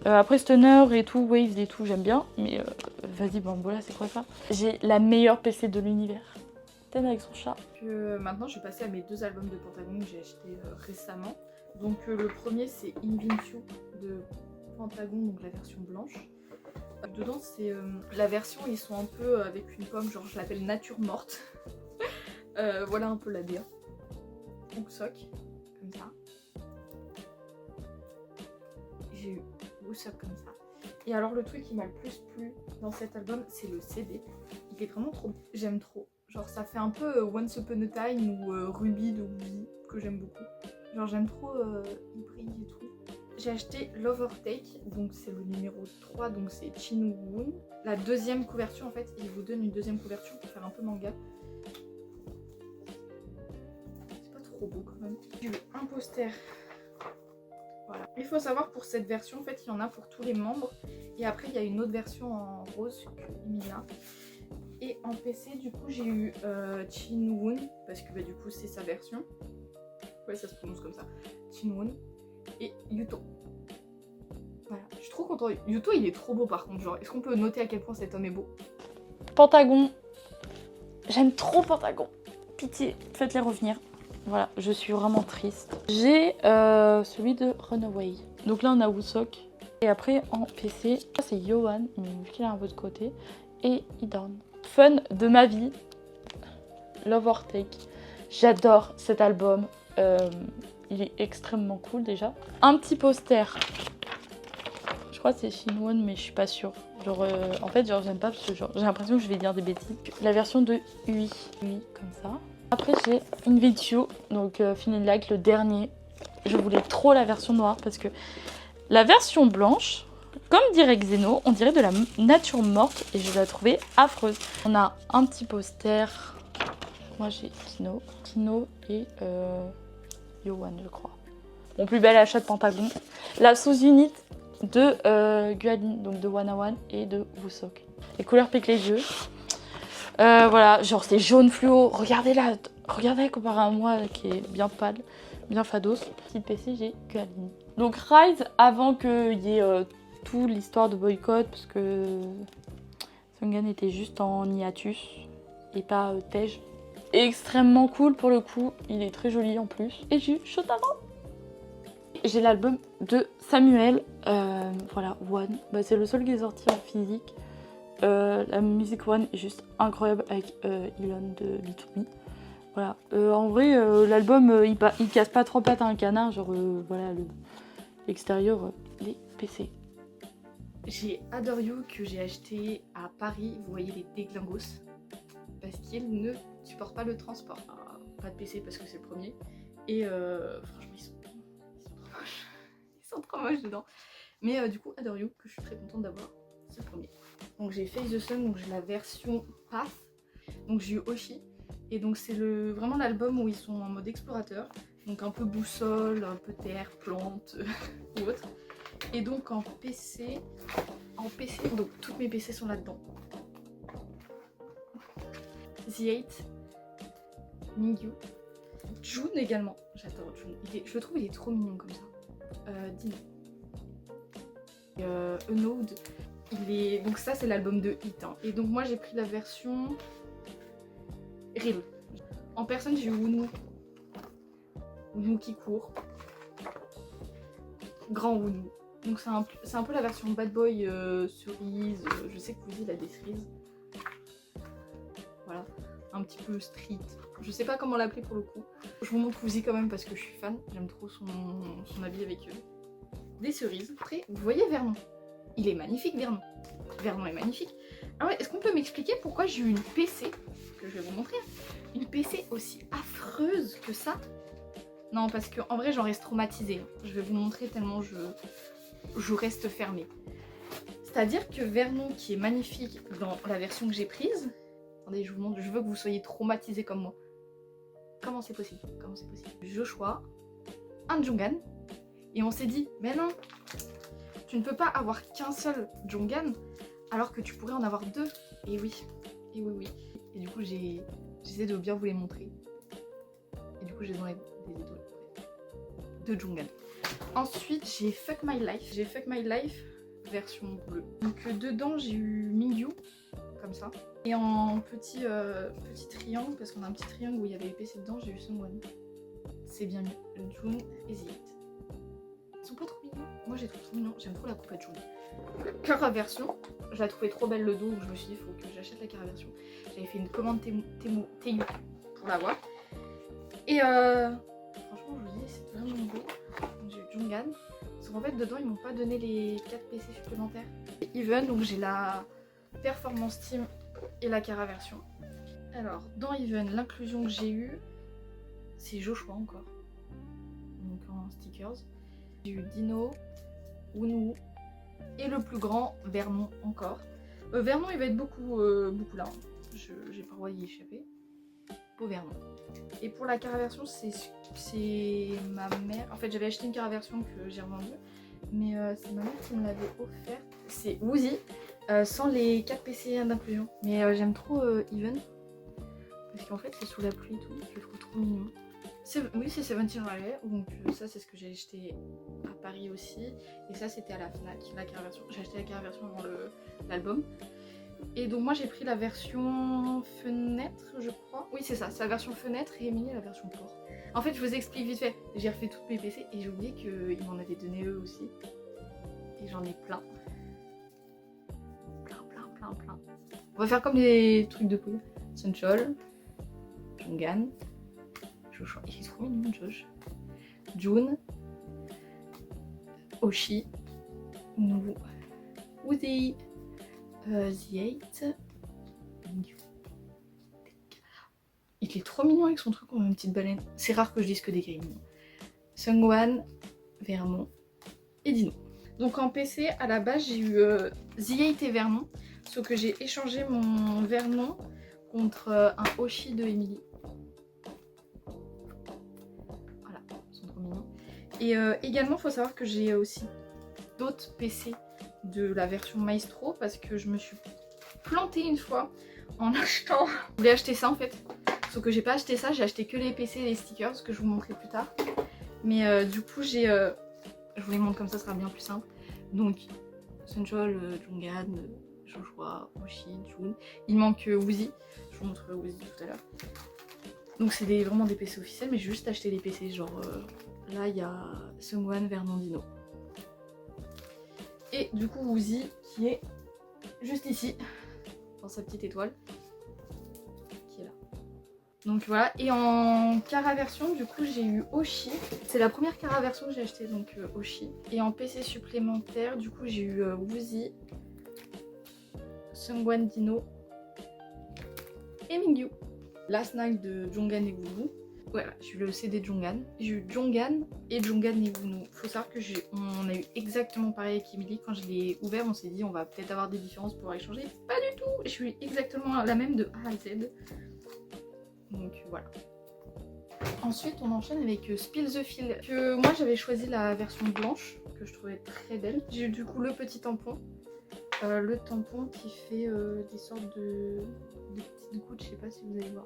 Après Stunner et tout, Waves et tout, j'aime bien, mais vas-y Bambola, c'est quoi ça? J'ai la meilleure PC de l'univers. Ten avec son chat.
Maintenant, je vais passer à mes 2 albums de Pentagon que j'ai acheté récemment. Donc le premier, c'est Invinciu de Pentagon, donc la version blanche. Dedans, c'est la version, ils sont un peu avec une pomme, genre je l'appelle nature morte. Voilà un peu la DA. Donc soc, comme ça. J'ai eu Wusok comme ça. Et alors le truc qui m'a le plus plu dans cet album, c'est le CD. Il est vraiment trop, j'aime trop. Genre ça fait un peu Once Upon a Time ou Ruby de Ruby, que j'aime beaucoup. Genre j'aime trop, il brille et tout. j'ai acheté Love Take, donc c'est le numéro 3, donc c'est Chin Woon. La deuxième couverture en fait, il vous donne une deuxième couverture pour faire un peu manga. C'est pas trop beau quand même. J'ai eu un poster. Voilà. Il faut savoir pour cette version, en fait il y en a pour tous les membres. Et après il y a une autre version en rose que Emilia. Et en PC du coup j'ai eu Chin Woon, parce que bah, du coup c'est sa version. Ouais ça se prononce comme ça. Chin Woon. Et Yuto. Voilà, je suis trop contente. Yuto il est trop beau par contre, genre est-ce qu'on peut noter à quel point cet homme est beau?
Pentagon. J'aime trop Pentagon. Pitié, faites-les revenir. Voilà, je suis vraiment triste. J'ai celui de Runaway. Donc là on a Wooseok. Et après en PC, ça c'est Yohan, il est un peu de côté. Et Idorn. Fun de ma vie. Love or Take. J'adore cet album. Il est extrêmement cool déjà. Un petit poster. Je crois que c'est Shinwon, mais je suis pas sûre. Genre, en fait, genre, j'aime pas ce genre. J'ai l'impression que je vais dire des bêtises. La version de Ui, comme ça. Après, j'ai une vidéo, donc Feeling Like, le dernier. Je voulais trop la version noire parce que la version blanche, comme dirait Xeno, on dirait de la nature morte et je la trouvais affreuse. On a un petit poster. Moi, j'ai Kino et Yohan, je crois. Mon plus bel achat de Pentagon. La sous-unit de Gualin, donc de Wanawan et de Wooseok. Les couleurs piquent les yeux. Voilà, genre c'est jaune fluo. Regardez là, regardez comparé à moi qui est bien pâle, bien fados. Petit PC, j'ai Gualin. Donc Rise, avant qu'il y ait toute l'histoire de boycott, parce que Sungan était juste en hiatus et pas Tej. Extrêmement cool pour le coup, il est très joli en plus. Et j'ai eu Shotaro. J'ai l'album de Samuel, voilà, One. Bah, c'est le seul qui est sorti en physique. La musique One est juste incroyable avec Elon de B2B. Voilà. En vrai, l'album, il casse pas trois pattes à un canard. Genre, voilà, l'extérieur, les PC.
J'ai Adore You que j'ai acheté à Paris. Vous voyez les déglingos. Parce qu'ils ne supportent pas le transport. Alors, pas de PC parce que c'est le premier. Et franchement, ils sont trop moches. Ils sont trop moches dedans. Mais du coup, Adore You, que je suis très contente d'avoir, c'est le premier. Donc j'ai Face the Sun, donc j'ai la version Path. Donc j'ai eu Oshi. Et donc c'est vraiment l'album où ils sont en mode explorateur. Donc un peu boussole, un peu terre, plante ou autre. Et donc en PC, donc toutes mes PC sont là-dedans. The8, Mingyu, June également. J'adore June. Je le trouve il est trop mignon comme ça. Dino. Unode. Donc ça c'est l'album de Hit. Hein. Et donc moi j'ai pris la version Real. En personne j'ai eu Wunu. Wunu qui court. Grand Wunu. Donc c'est un peu la version Bad Boy cerise. Je sais que vous il a des cerises. Voilà. Un petit peu street. Je sais pas comment l'appeler pour le coup. Je vous montre Woozy quand même parce que je suis fan. J'aime trop son habit avec des cerises. Après, vous voyez Vernon. Il est magnifique Vernon. Vernon est magnifique. Ah ouais, est-ce qu'on peut m'expliquer pourquoi j'ai eu une PC, que je vais vous montrer, une PC aussi affreuse que ça? Non, parce qu'en vrai j'en reste traumatisée. Je vais vous montrer tellement je reste fermée. C'est-à-dire que Vernon qui est magnifique dans la version que j'ai prise, attendez je vous montre, je veux que vous soyez traumatisés comme moi. Comment c'est possible? Comment c'est possible? Joshua, un Jungan, et on s'est dit, mais non, tu ne peux pas avoir qu'un seul Jungan alors que tu pourrais en avoir deux. Et oui, et oui, oui. Et du coup j'essaie de bien vous les montrer. Et du coup j'ai dans des étoiles. Deux Jungan. Ensuite j'ai Fuck My Life. J'ai Fuck My Life version bleue. Donc dedans j'ai eu Mingyu, comme ça. Et en petit triangle, parce qu'on a un petit triangle où il y avait les PC dedans, j'ai eu Sungwon. C'est bien mieux. June et The8. Ils sont pas trop mignons. Moi j'ai trouvé trop mignon. J'aime trop la coupe à June. Cara version, je la trouvais trop belle le dos, donc je me suis dit il faut que j'achète la Cara version. J'avais fait une commande Temu pour l'avoir. Et franchement je vous dis c'est vraiment beau. J'ai eu Jungan. Sauf qu'en fait dedans ils m'ont pas donné les 4 PC supplémentaires. Et Even, donc j'ai la Performance Team et la Cara version. Alors dans Even, l'inclusion que j'ai eue, c'est Joshua encore. Donc en stickers. J'ai eu Dino, Wunu et le plus grand, Vernon encore. Vernon il va être beaucoup là, hein. J'ai pas le droit d'y échapper. Beau Vernon. Et pour la caraversion, c'est ma mère. En fait, j'avais acheté une caraversion que j'ai revendue, mais c'est ma mère qui me l'avait offerte. C'est Woozy, sans les 4 PC d'inclusion. Mais j'aime trop Even, parce qu'en fait, c'est sous la pluie et tout. Je le trouve trop mignon. Oui, c'est 17 Raleigh, donc ça, c'est ce que j'ai acheté à Paris aussi. Et ça, c'était à la Fnac, la caraversion. J'ai acheté la caraversion avant l'album. Et donc moi j'ai pris la version fenêtre, je crois. Oui c'est ça, c'est la version fenêtre et Emily la version porte. En fait je vous explique vite fait, j'ai refait toutes mes PC et j'ai oublié qu'ils m'en avaient donné eux aussi. Et j'en ai plein. Plein. On va faire comme les trucs de poule. Sunchol, Jongan, Josh, il est trop mignon Josh. June, Oshi, Nouveau, Woody. The8. Il est trop mignon avec son truc comme une petite baleine. C'est rare que je dise que des gars mignons. Sungwan, Vernon et Dino. Donc en PC à la base j'ai eu The8 et Vernon. Sauf que j'ai échangé mon Vernon contre un Oshi de Emily. Voilà, ils sont trop mignons. Et également il faut savoir que j'ai aussi d'autres PC de la version Maestro parce que je me suis plantée une fois en achetant. Je voulais acheter ça en fait, sauf que j'ai pas acheté ça, j'ai acheté que les PC et les stickers que je vous montrerai plus tard. Mais du coup j'ai, je vous les montre comme ça, ce sera bien plus simple. Donc Sunchol, Jongan, Joshua, Oshi, June. Il manque Woozy, je vous montrerai Woozy tout à l'heure. Donc c'est vraiment des PC officiels, mais j'ai juste acheté les PC genre là il y a Sungwan, Vernon, Dino. Et du coup Woozy qui est juste ici, dans sa petite étoile, qui est là. Donc voilà, et en caraversion du coup j'ai eu Oshi. C'est la première caraversion que j'ai acheté, donc Oshi. Et en PC supplémentaire du coup j'ai eu Woozy, Sungwan, Dino et Mingyu. Last Night de Jongan et Wunu. Voilà, j'ai eu le CD de Jongan. J'ai eu Jongan et Jongan et Wunu. Faut savoir que on a eu exactement pareil avec Emily. Quand je l'ai ouvert, on s'est dit on va peut-être avoir des différences pour échanger. Pas du tout. J'ai eu exactement la même de A à Z. Donc voilà. Ensuite, on enchaîne avec Spill the Feel. Que moi j'avais choisi la version blanche que je trouvais très belle. J'ai eu du coup le petit tampon. Le tampon qui fait des sortes de petites gouttes. Je sais pas si vous allez voir.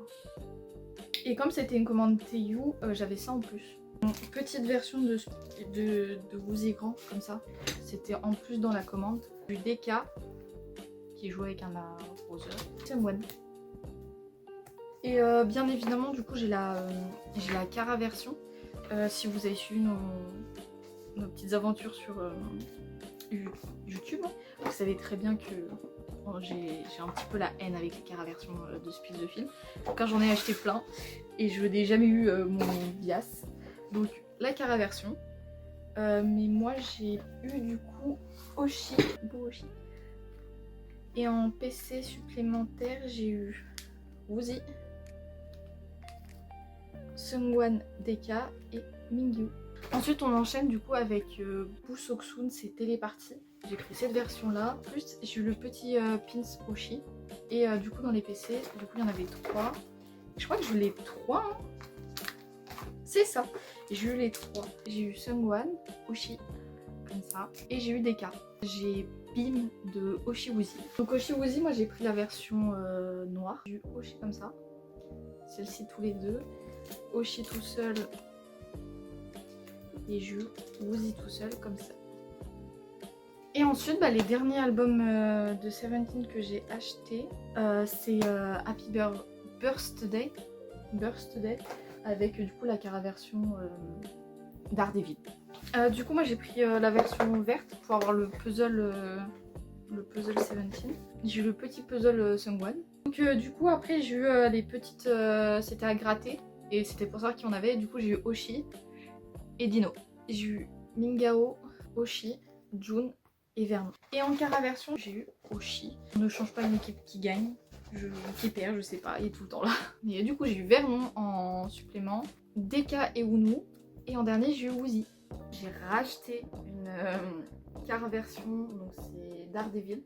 Et comme c'était une commande TU, j'avais ça en plus. Petite version de Woozy grand comme ça. C'était en plus dans la commande. Du DK qui joue avec un arroseur. Sungwan. Et bien évidemment du coup j'ai la Cara version. Si vous avez suivi nos petites aventures sur YouTube, vous savez très bien que j'ai un petit peu la haine avec les caraversions de Spill the Feel. Car j'en ai acheté plein et je n'ai jamais eu mon bias. Donc la caraversion. Mais moi j'ai eu du coup Oshi, beau Oshi. Et en PC supplémentaire j'ai eu Woozy, Sungwan, DK et Mingyu. Ensuite on enchaîne du coup avec Busoksun, c'est télépartie. J'ai pris cette version là, plus j'ai eu le petit pins Oshi. Et du coup dans les PC, du coup il y en avait 3. Je crois que je l'ai 3 hein. C'est ça, j'ai eu les 3. J'ai eu Sungwan, Oshi, comme ça. Et j'ai eu DK. J'ai Bim de Oshi Woozy. Donc Oshi Woozy, moi j'ai pris la version noire. J'ai eu Oshi comme ça. Celle-ci tous les deux. Oshi tout seul. Et j'ai eu Woozy tout seul comme ça. Et ensuite, les derniers albums de 17 que j'ai acheté, c'est Happy Birthday, avec du coup la caraversion Daredevil. Du coup, moi j'ai pris la version verte pour avoir le puzzle 17. J'ai eu le petit puzzle Sungwan. Donc du coup après j'ai eu les petites, c'était à gratter et c'était pour savoir qui en avait. Du coup j'ai eu Oshi et Dino. J'ai eu Mingao, Oshi, June et Vernon. Et en caraversion, j'ai eu Oshi. On ne change pas une équipe qui gagne, qui perd, je sais pas, il est tout le temps là. Mais du coup, j'ai eu Vernon en supplément, DK et Wunu. Et en dernier, j'ai eu Woozy. j'ai racheté une car version, donc c'est Daredevil.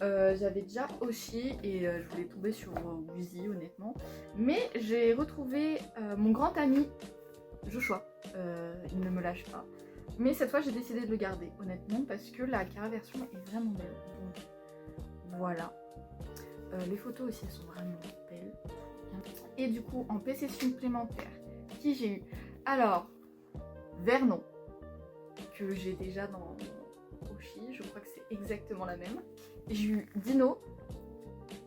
J'avais déjà Oshi et je voulais tomber sur Woozy honnêtement. Mais j'ai retrouvé mon grand ami Joshua. Il ne me lâche pas. Mais cette fois j'ai décidé de le garder honnêtement parce que la car version est vraiment belle. Donc voilà. Les photos aussi elles sont vraiment belles. Et du coup en PC supplémentaire, qui j'ai eu? Alors, Vernon, que j'ai déjà dans Oshi, je crois que c'est exactement la même. J'ai eu Dino,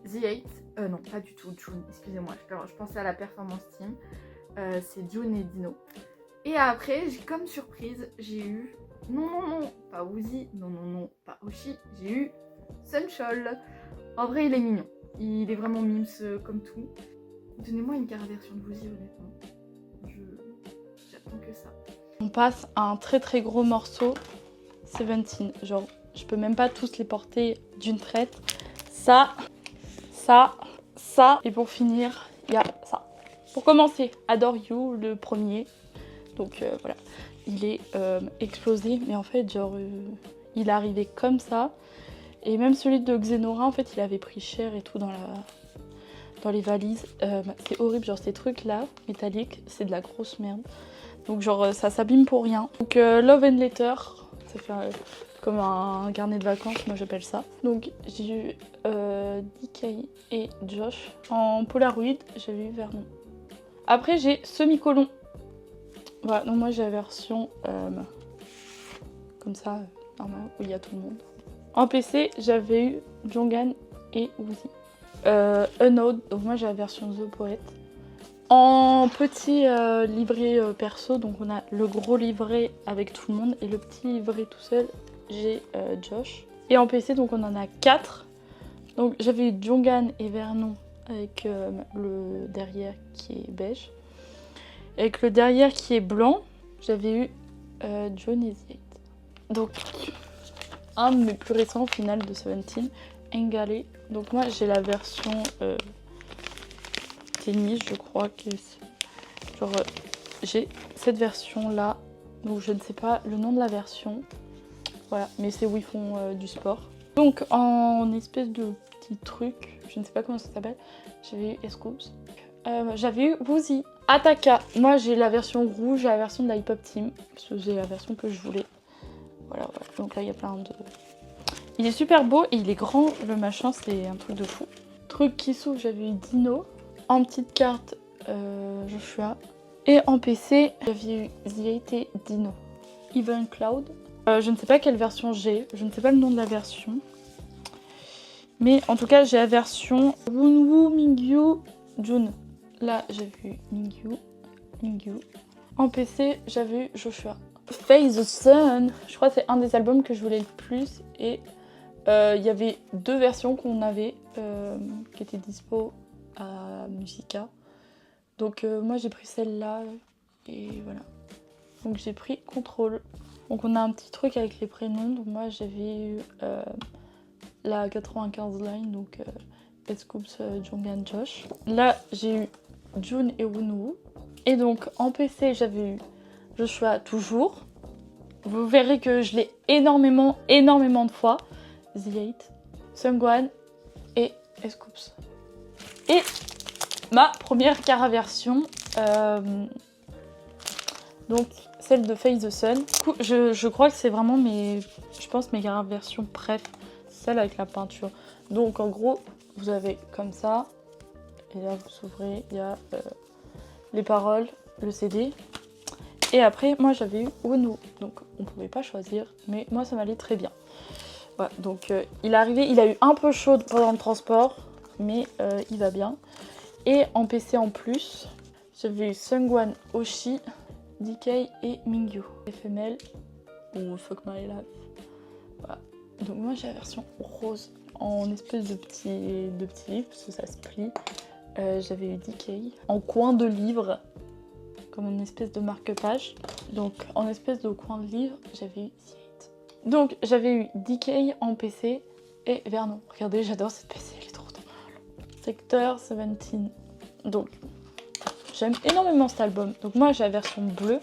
The8, non pas du tout, June, excusez-moi, je pensais à la Performance Team, c'est June et Dino. Et après, comme surprise, j'ai eu, non, pas Woozy, non, pas Oshi, j'ai eu Sunshol. En vrai, il est mignon, il est vraiment mimes comme tout. Donnez-moi une carte version de Woozy honnêtement, j'attends que ça.
On passe à un très gros morceau, 17, genre je peux même pas tous les porter d'une traite. Ça, et pour finir, il y a ça. Pour commencer, Adore You, le premier. Donc voilà, il est explosé, mais en fait genre il est arrivé comme ça. Et même celui de Xenora, en fait il avait pris cher et tout dans les valises. C'est horrible, genre ces trucs là, métalliques, c'est de la grosse merde. Donc genre ça s'abîme pour rien. Donc Love and Letter, ça fait comme un carnet de vacances, moi j'appelle ça. Donc j'ai eu DK et Josh. En Polaroid, j'avais eu Vernon. Après j'ai semi-colon. Voilà, donc moi j'ai la version comme ça, normal, où il y a tout le monde. En PC, j'avais eu Jongan et Woozy. Unknown, donc moi j'ai la version The Poet. En petit livret perso, donc on a le gros livret avec tout le monde et le petit livret tout seul, j'ai Josh. Et en PC, donc on en a 4. Donc j'avais eu Jongan et Vernon avec le derrière qui est beige. Avec le derrière qui est blanc, j'avais eu John et The8. Donc un de mes plus récents au final de 17, Engale. Donc moi j'ai la version tennis, je crois que c'est genre j'ai cette version là, donc je ne sais pas le nom de la version, voilà, mais c'est où ils font du sport. Donc en espèce de petit truc, je ne sais pas comment ça s'appelle, j'avais eu Scoops, j'avais eu Woozy. Ataka, moi j'ai la version rouge et la version de la Hip Hop Team, parce que j'ai la version que je voulais. Voilà, donc là il y a plein de... Il est super beau et il est grand, le machin, c'est un truc de fou. Truc qui s'ouvre, j'avais eu Dino. En petite carte, Joshua. Et en PC, j'avais eu The8 et Dino. Even Cloud. Je ne sais pas quelle version j'ai, je ne sais pas le nom de la version. Mais en tout cas, j'ai la version Wunwoo Mingyu June. Là, j'avais eu Mingyu. En PC, j'avais eu Joshua. Face the Sun, je crois que c'est un des albums que je voulais le plus. Et il y avait 2 versions qu'on avait qui étaient dispo à Musica. Donc moi j'ai pris celle-là et voilà. Donc j'ai pris Control. Donc on a un petit truc avec les prénoms. Donc moi j'avais eu la 95 line, donc Scoops, Jongan, Josh. Là j'ai eu June et Wunwoo. Et donc en PC j'avais eu Joshua toujours. Vous verrez que je l'ai énormément de fois. The8, Sungwan et Scoops. Et ma première cara version, donc celle de Face the Sun. Du coup, je crois que c'est vraiment mes cara versions préf, celle avec la peinture. Donc en gros, vous avez comme ça, et là vous ouvrez, il y a les paroles, le CD. Et après, moi j'avais eu Wunwoo, donc on pouvait pas choisir, mais moi ça m'allait très bien. Voilà, donc il est arrivé, il a eu un peu chaud pendant le transport, mais il va bien. Et en PC en plus, j'avais eu Sungwan, Oshi, DK et Mingyu. FML ou Fuck My Life. Voilà. Donc moi j'ai la version rose en espèce de petit livre, parce que ça se plie. J'avais eu DK en coin de livre, comme une espèce de marque-page. Donc en espèce de coin de livre, j'avais eu The8. Donc j'avais eu DK en PC et Vernon. Regardez, j'adore cette PC, elle est trop drôle. Secteur 17. Donc J'aime énormément cet album. Donc moi j'ai la version bleue,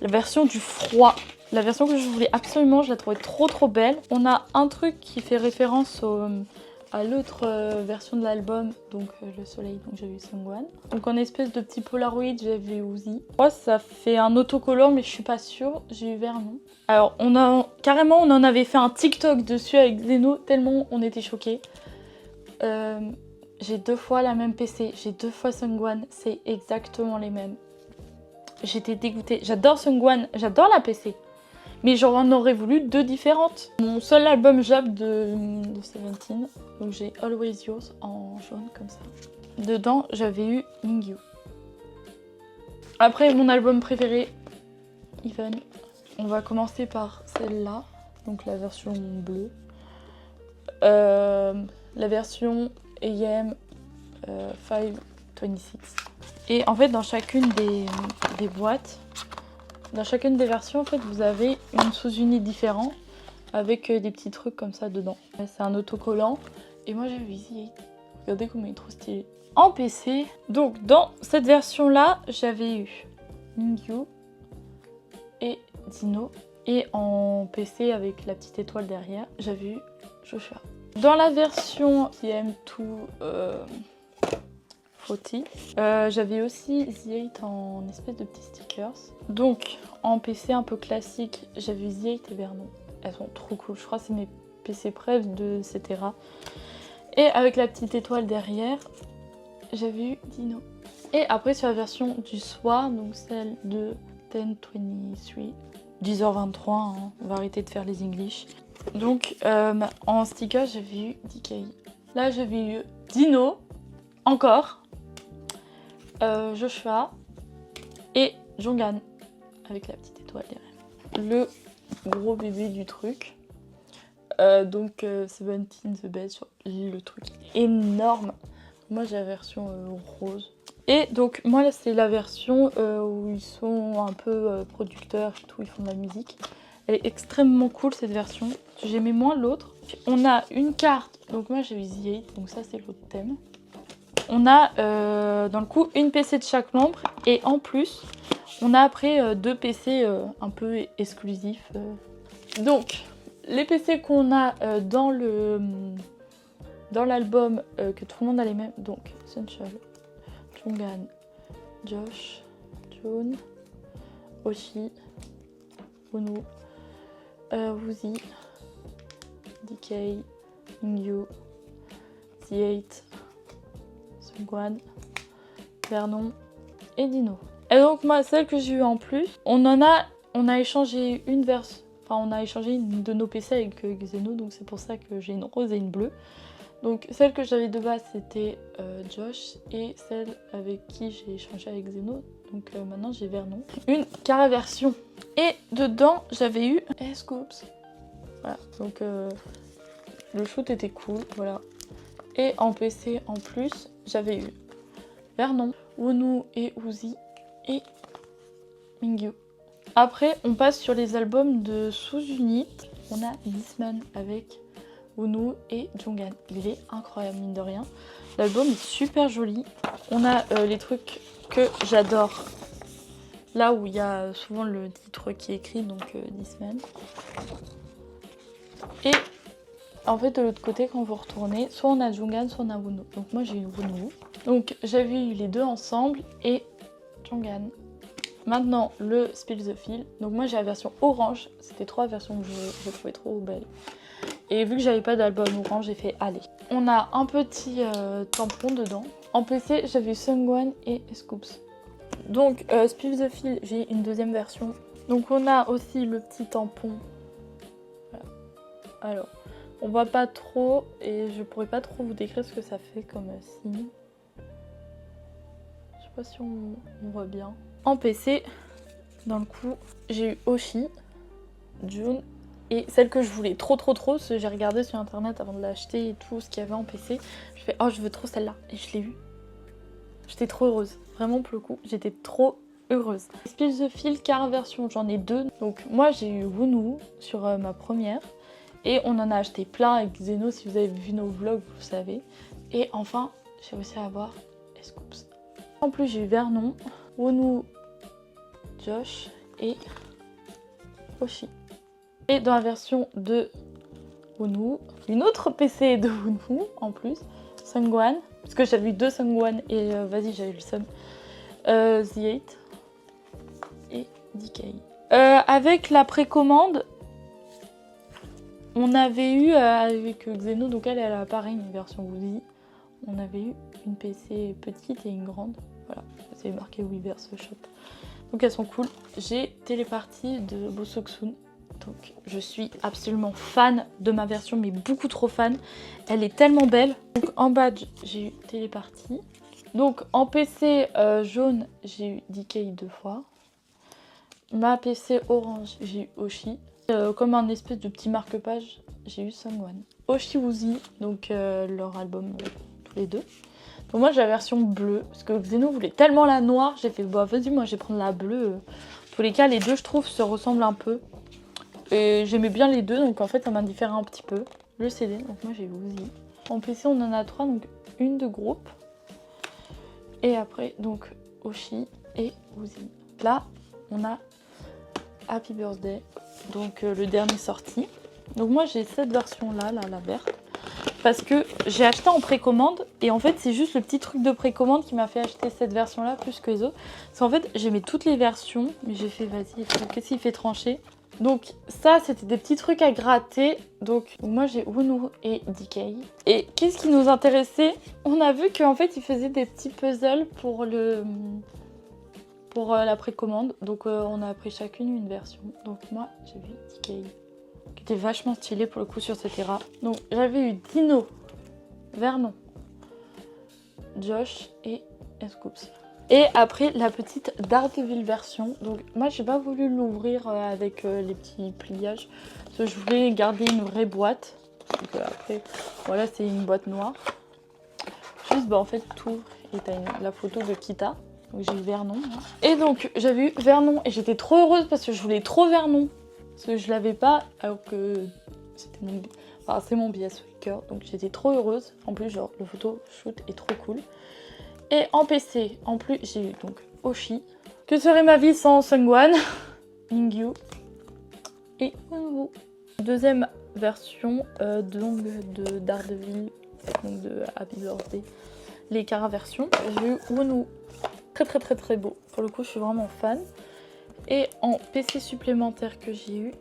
la version du froid. La version que je voulais absolument, je la trouvais trop belle. On a un truc qui fait référence à l'autre version de l'album, donc le soleil, donc j'ai vu Seungkwan. Donc en espèce de petit Polaroid, j'ai vu Uzi. Moi ça fait un autocollant mais je suis pas sûre, j'ai eu Vernon. Alors on en avait fait un TikTok dessus avec Zeno, tellement on était choqués. J'ai 2 fois la même PC, j'ai 2 fois Seungkwan, c'est exactement les mêmes. J'étais dégoûtée. J'adore Seungkwan, j'adore la PC. Mais j'en aurais voulu 2 différentes. Mon seul album Jap de Seventeen, donc j'ai Always Yours en jaune comme ça. Dedans, j'avais eu Mingyu. Après, mon album préféré, Even. On va commencer par celle-là, donc la version bleue. La version AM 526. Et en fait, dans chacune des boîtes, dans chacune des versions, en fait, vous avez une sous-unité différente avec des petits trucs comme ça dedans. C'est un autocollant. Et moi, j'ai vu ici. Regardez comment il est trop stylé. En PC, donc dans cette version-là, j'avais eu Mingyu et Dino. Et en PC, avec la petite étoile derrière, j'avais eu Joshua. Dans la version TM2 j'avais aussi The8 en espèce de petits stickers. Donc en PC un peu classique, j'avais The8 et Vernon. Elles sont trop cool, je crois que c'est mes PC préf de Cetera. Et avec la petite étoile derrière, j'avais eu Dino. Et après sur la version du soir, donc celle de 1023, 10h23, hein, on va arrêter de faire les English. Donc en sticker j'avais eu DK. Là j'avais eu Dino, encore. Joshua et Jonghan avec la petite étoile derrière. Le gros bébé du truc. Donc Seventeen The Best, le truc énorme. Moi j'ai la version rose. Et donc moi là c'est la version où ils sont un peu producteurs et tout, ils font de la musique. Elle est extrêmement cool cette version. J'aimais moins l'autre. On a une carte, donc moi j'ai eu The8, donc ça c'est l'autre thème. On a dans le coup une PC de chaque membre et en plus on a après 2 PC un peu exclusifs. Donc les PC qu'on a dans l'album que tout le monde a les mêmes, donc Sunshine, Jonghan, Josh, June, Oshi, Wonu, Woozi, DK, Mingyu, The8, Seungkwan, Vernon et Dino. Et donc moi celle que j'ai eu en plus, on a échangé une version, enfin on a échangé une de nos PC avec Xeno, donc c'est pour ça que j'ai une rose et une bleue. Donc celle que j'avais de base c'était Josh et celle avec qui j'ai échangé avec Xeno, donc maintenant j'ai Vernon. Une carré version. Et dedans j'avais eu Scoops. Voilà, donc le shoot était cool, voilà. Et en PC en plus, j'avais eu Vernon, Wonu et Uzi et Mingyu. Après, on passe sur les albums de sous-unit. On a This Man avec Wonu et Jonghan. Il est incroyable, mine de rien. L'album est super joli. On a les trucs que j'adore. Là où il y a souvent le titre qui est écrit, donc This Man. Et en fait, de l'autre côté, quand vous retournez, soit on a Jonghan, soit on a Wonu. Donc moi, j'ai eu Wonu. Donc j'avais eu les deux ensemble et Jonghan. Maintenant, le Spill the Feel. Donc moi, j'ai la version orange. C'était 3 versions que je trouvais trop belles. Et vu que j'avais pas d'album orange, j'ai fait allez. On a un petit tampon dedans. En PC, j'avais eu Seungkwan et Scoops. Donc Spill the Feel, j'ai une deuxième version. Donc on a aussi le petit tampon. Voilà. Alors... on voit pas trop et je pourrais pas trop vous décrire ce que ça fait comme signe. Je sais pas si on voit bien. En PC, dans le coup, j'ai eu Oshi, June et celle que je voulais trop, parce que j'ai regardé sur internet avant de l'acheter et tout ce qu'il y avait en PC. Je fais oh je veux trop celle-là et je l'ai eu. J'étais trop heureuse, vraiment pour le coup, j'étais trop heureuse. Spill the Feel car version, j'en ai 2. Donc moi j'ai eu Wonu sur ma première. Et on en a acheté plein avec Xeno, si vous avez vu nos vlogs, vous le savez. Et enfin, j'ai réussi à avoir Scoops. En plus j'ai eu Vernon, Wonu, Josh et Oshi. Et dans la version de Wonu, une autre PC de Wonu en plus, Seungwan, parce que j'avais eu 2 Seungwan et vas-y j'avais le seum. The 8 et DK. Avec la précommande, on avait eu avec Xeno, donc elle a pareil une version Woozy. On avait eu une PC petite et une grande. Voilà, c'est marqué Weverse Shop. Donc elles sont cool. J'ai Téléparty de Bosoksun. Donc je suis absolument fan de ma version, mais beaucoup trop fan. Elle est tellement belle. Donc en badge, j'ai eu Téléparty. Donc en PC jaune, j'ai eu DK 2 fois. Ma PC orange, j'ai eu Oshi. Comme un espèce de petit marque-page, j'ai eu Seungwan. Oshi Woozy, donc leur album tous les deux. Donc moi j'ai la version bleue, parce que Xeno voulait tellement la noire, j'ai fait bah vas-y moi je vais prendre la bleue. En tous les cas les deux je trouve se ressemblent un peu. Et j'aimais bien les deux, donc en fait ça m'indiffère un petit peu. Le CD, donc moi j'ai Woozy. En PC on en a 3, donc une de groupe. Et après donc Oshi et Woozy. Là on a Happy Birthday, donc le dernier sorti. Donc moi j'ai cette version là, la verte, parce que j'ai acheté en précommande et en fait c'est juste le petit truc de précommande qui m'a fait acheter cette version là plus que les autres. Parce qu'en fait j'aimais toutes les versions, mais j'ai fait vas-y, qu'est-ce qu'il fait trancher. Donc ça c'était des petits trucs à gratter. Donc moi j'ai Wonu et DK. Et qu'est-ce qui nous intéressait? On a vu qu'en fait ils faisaient des petits puzzles pour la précommande, donc on a pris chacune une version. Donc moi j'ai vu DK qui était vachement stylé pour le coup sur cette era. Donc j'avais eu Dino, Vernon, Josh et Scoops. Et après la petite Daredevil version. Donc moi j'ai pas voulu l'ouvrir avec les petits pliages parce que je voulais garder une vraie boîte. Donc après voilà c'est une boîte noire. Juste bah en fait tout et t'as la photo de Kita. Donc j'ai eu Vernon. Hein. Et donc j'avais eu Vernon et j'étais trop heureuse parce que je voulais trop Vernon. Parce que je l'avais pas alors que c'était mon... Enfin, c'est mon BS Waker. Donc j'étais trop heureuse. En plus genre le photo shoot est trop cool. Et en PC, en plus j'ai eu donc Oshi. Que serait ma vie sans Seungwan, Mingyu et Wonwoo. Deuxième version donc de Daredevil, donc de Happy Birthday. Les Kara versions. J'ai eu Wonwoo. Très beau. Pour le coup, je suis vraiment fan. Et en PC supplémentaire que j'ai eu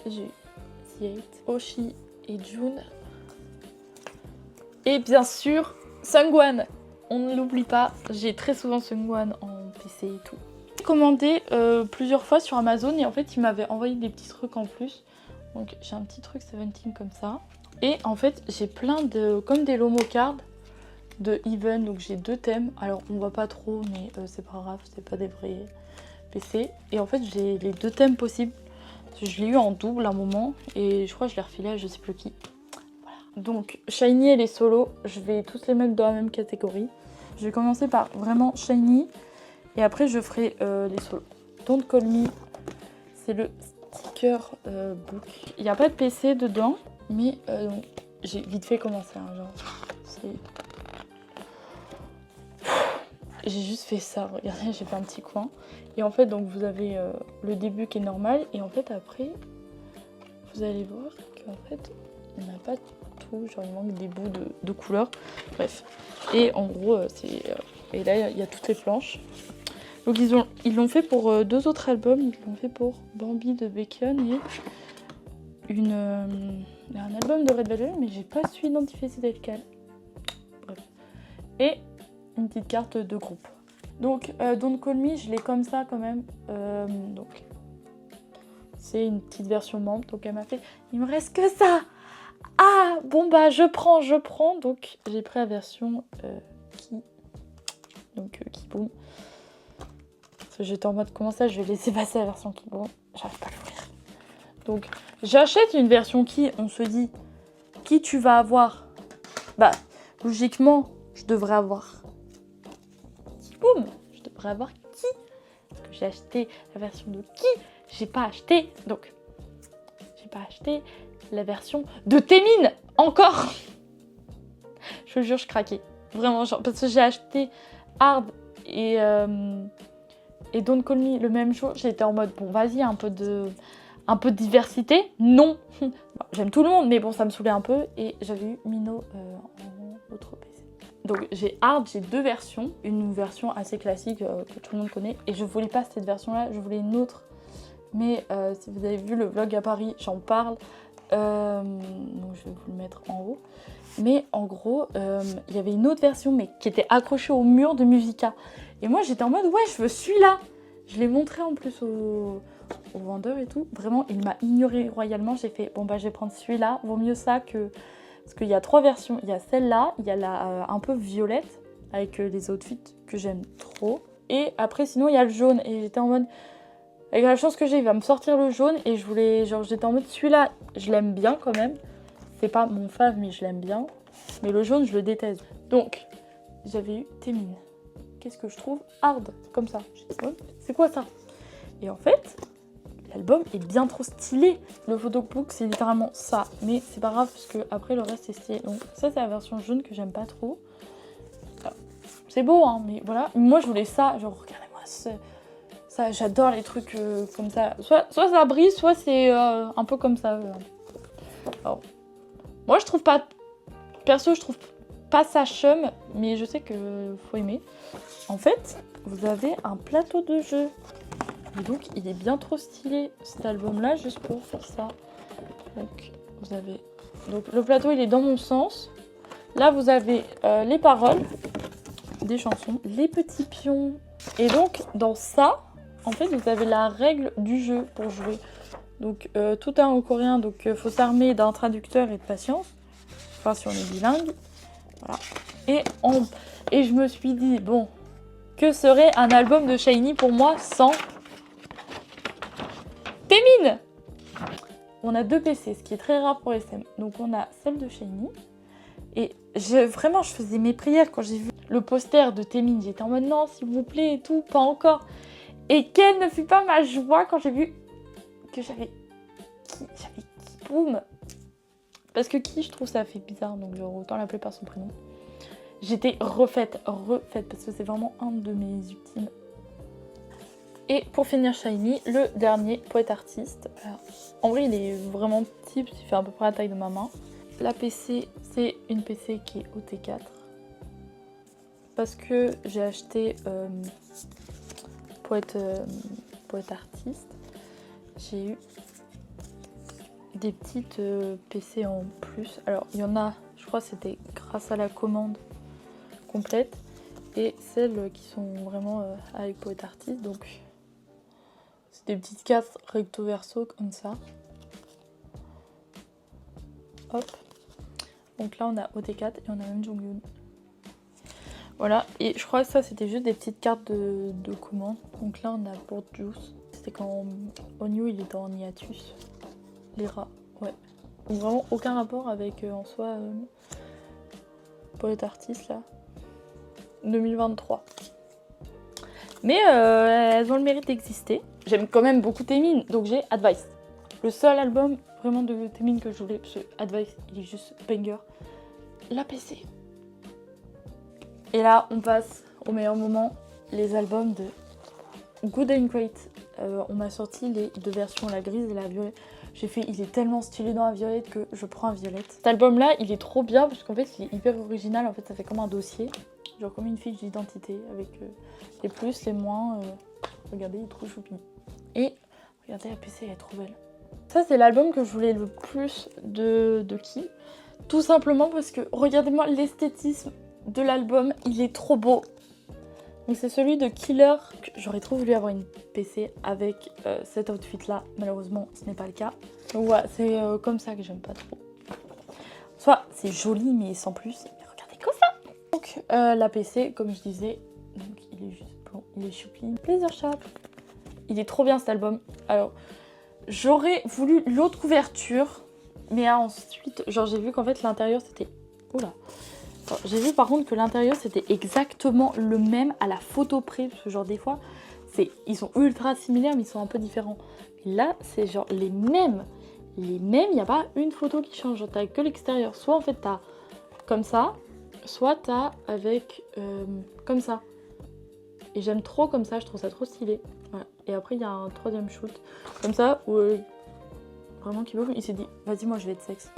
The8, Oshi et June. Et bien sûr, Seungwan. On ne l'oublie pas. J'ai très souvent Seungwan en PC et tout. J'ai commandé plusieurs fois sur Amazon et en fait, il m'avait envoyé des petits trucs en plus. Donc, j'ai un petit truc 17 comme ça. Et en fait, j'ai plein de... comme des Lomo cards de Even, donc j'ai 2 thèmes. Alors on voit pas trop, mais c'est pas grave, c'est pas des vrais PC. Et en fait j'ai les 2 thèmes possibles. Je l'ai eu en double à un moment et je crois que je l'ai refilé à je sais plus qui. Voilà. Donc Shiny et les solos, je vais tous les mettre dans la même catégorie. Je vais commencer par vraiment Shiny et après je ferai les solos. Don't Call Me, c'est le sticker book. Il n'y a pas de PC dedans, mais j'ai vite fait commencer. Hein, genre, c'est... J'ai juste fait ça, regardez, j'ai fait un petit coin. Et en fait, donc vous avez le début qui est normal. Et en fait, après, vous allez voir qu'en fait, on n'a pas tout. Genre, il manque des bouts de couleurs. Bref. Et en gros, c'est... et là, il y a toutes les planches. Donc, ils l'ont fait pour 2 autres albums. Ils l'ont fait pour Bambi de Bacon et un album de Red Velvet, mais j'ai pas su identifier c'était lequel. Bref. Et... une petite carte de groupe. Donc Don't Call Me, je l'ai comme ça quand même. Donc c'est une petite version membre. Donc elle m'a fait, il me reste que ça. Ah bon bah je prends. Donc j'ai pris la version qui. Donc qui boom. Parce que j'étais en mode comment ça, je vais laisser passer la version qui boom. J'arrive pas à l'ouvrir. Donc j'achète une version qui, on se dit, qui tu vas avoir. Bah logiquement, je devrais avoir. Boum, je devrais avoir qui? Parce que j'ai acheté la version de qui? J'ai pas acheté, donc j'ai pas acheté la version de Témine encore. Je te jure, je craquais. Vraiment, genre, parce que j'ai acheté Hard et Don't Call Me le même jour, j'étais en mode bon vas-y un peu de diversité. Non, j'aime tout le monde mais bon ça me saoulait un peu et j'avais eu Mino en autre PC. Donc j'ai Hard, j'ai 2 versions, une version assez classique que tout le monde connaît et je voulais pas cette version là, je voulais une autre. Mais si vous avez vu le vlog à Paris, j'en parle. Donc je vais vous le mettre en haut. Mais en gros, il y avait une autre version mais qui était accrochée au mur de Musica. Et moi j'étais en mode ouais je veux celui-là. Je l'ai montré en plus au vendeur et tout. Vraiment il m'a ignoré royalement. J'ai fait bon bah je vais prendre celui-là. Vaut mieux ça que... Parce qu'il y a 3 versions. Il y a celle-là, il y a la un peu violette avec les outfits que j'aime trop. Et après sinon il y a le jaune. Et j'étais en mode... Avec la chance que j'ai, il va me sortir le jaune et je voulais, genre j'étais en mode celui-là, je l'aime bien quand même. C'est pas mon fave mais je l'aime bien. Mais le jaune, je le déteste. Donc, j'avais eu Taemin. Qu'est-ce que je trouve hard, comme ça. J'ai dit, c'est quoi ça? Et en fait, l'album est bien trop stylé. Le photobook, c'est littéralement ça. Mais c'est pas grave parce que après le reste est stylé. Donc ça, c'est la version jaune que j'aime pas trop. C'est beau, hein, mais voilà. Moi, je voulais ça. Genre, regardez-moi ça, j'adore les trucs comme ça. Soit ça brise, soit c'est un peu comme ça. Alors, moi, je trouve pas... Perso, je trouve pas ça chum, mais je sais que faut aimer. En fait, vous avez un plateau de jeu. Et donc, il est bien trop stylé, cet album-là, juste pour faire ça. Donc, vous avez... Donc, le plateau, il est dans mon sens. Là, vous avez les paroles des chansons, les petits pions. Et donc, dans ça... En fait, vous avez la règle du jeu pour jouer. Donc, tout est en coréen, donc il faut s'armer d'un traducteur et de patience. Enfin, si on est bilingue. Voilà. Et je me suis dit, bon, que serait un album de SHINee pour moi sans Taemin? On a 2 PC, ce qui est très rare pour SM. Donc, on a celle de SHINee. Et vraiment, je faisais mes prières quand j'ai vu le poster de Taemin. J'étais en mode, non, s'il vous plaît, et tout, pas encore. Et quelle ne fut pas ma joie quand j'ai vu que j'avais Boom. Parce que Ki, je trouve ça fait bizarre, donc genre autant l'appeler par son prénom. J'étais refaite, parce que c'est vraiment un de mes ultimes. Et pour finir SHINee, le dernier, Poète Artiste. Alors, en vrai, il est vraiment petit, parce qu'il fait à peu près la taille de ma main. La PC, c'est une PC qui est OT4. Parce que j'ai acheté... Poète Artiste, j'ai eu des petites PC en plus. Alors il y en a, je crois que c'était grâce à la commande complète, et celles qui sont vraiment avec Poète Artiste. Donc c'est des petites cartes recto verso comme ça. Hop. Donc là on a OT4 et on a même Jonghyun. Voilà, et je crois que ça c'était juste des petites cartes de commande. Donc là on a pour Juice. C'était quand Onyu il était en hiatus. Les rats, ouais. Donc vraiment aucun rapport avec en soi Poète Artiste là. 2023. Mais elles ont le mérite d'exister. J'aime quand même beaucoup Taemin, donc j'ai Advice. Le seul album vraiment de Taemin que je voulais, parce que Advice il est juste banger. La PC. Et là, on passe au meilleur moment, les albums de Good and Great. On m'a sorti les 2 versions, la grise et la violette. J'ai fait, il est tellement stylé dans la violette que je prends la violette. Cet album-là, il est trop bien parce qu'en fait, il est hyper original. En fait, ça fait comme un dossier, genre comme une fiche d'identité avec les plus, les moins. Regardez, il est trop choupi. Et regardez, la PC, elle est trop belle. Ça, c'est l'album que je voulais le plus de Ki. Tout simplement parce que, regardez-moi l'esthétisme de l'album, il est trop beau. Donc c'est celui de Killer. J'aurais trop voulu avoir une PC avec cet outfit là. Malheureusement, ce n'est pas le cas. Donc voilà, c'est comme ça que j'aime pas trop. Soit c'est joli mais sans plus. Mais regardez comme ça. Donc la PC, comme je disais, donc, il est juste bon, il est choupi. Plaisir Shop. Il est trop bien cet album. Alors, j'aurais voulu l'autre couverture. Mais ensuite, genre j'ai vu qu'en fait l'intérieur c'était... Oula. J'ai vu par contre que l'intérieur c'était exactement le même à la photo près, parce que genre des fois ils sont ultra similaires mais ils sont un peu différents. Et là c'est genre les mêmes, il n'y a pas une photo qui change, genre t'as que l'extérieur. Soit en fait t'as comme ça, soit t'as avec comme ça. Et j'aime trop comme ça, je trouve ça trop stylé. Voilà. Et après il y a un troisième shoot comme ça où vraiment Kiboom il s'est dit vas-y moi je vais être sexe.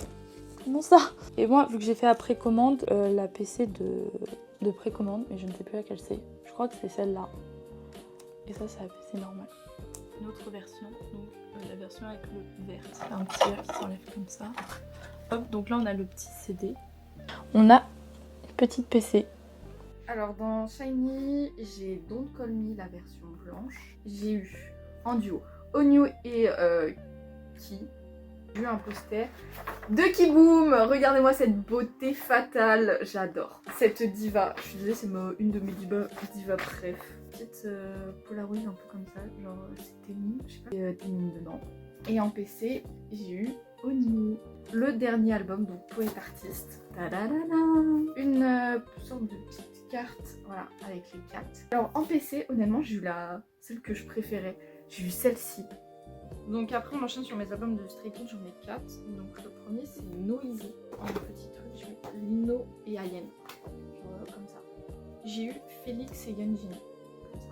Comment ça? Et moi vu que j'ai fait à précommande la PC de précommande, mais je ne sais plus laquelle c'est. Je crois que c'est celle-là. Et ça c'est la PC normale. Une autre version, donc la version avec le vert. C'est un petit verre qui s'enlève comme ça. Hop, donc là on a le petit CD. On a une petite PC.
Alors dans Shiny, j'ai Don't Call Me la version blanche. J'ai eu en duo Onyu et Ki. J'ai eu un poster de Kiboom. Regardez-moi cette beauté fatale, j'adore. Cette diva, je suis désolée, c'est une de mes divas préf. Petite Polaroid un peu comme ça, genre c'était mine, je sais pas, des mines dedans. Et en PC, j'ai eu Onyu, le dernier album, donc Poète Artiste. Une sorte de petite carte, voilà, avec les 4. Alors en PC, honnêtement, j'ai eu celle que je préférais. J'ai eu celle-ci. Donc après, on enchaîne sur mes albums de Stray Kids, j'en ai 4. Donc le premier, c'est Noisy, en petit truc. J'ai eu Lino et Ayen, genre comme ça. J'ai eu Félix et Yeonjin, comme ça.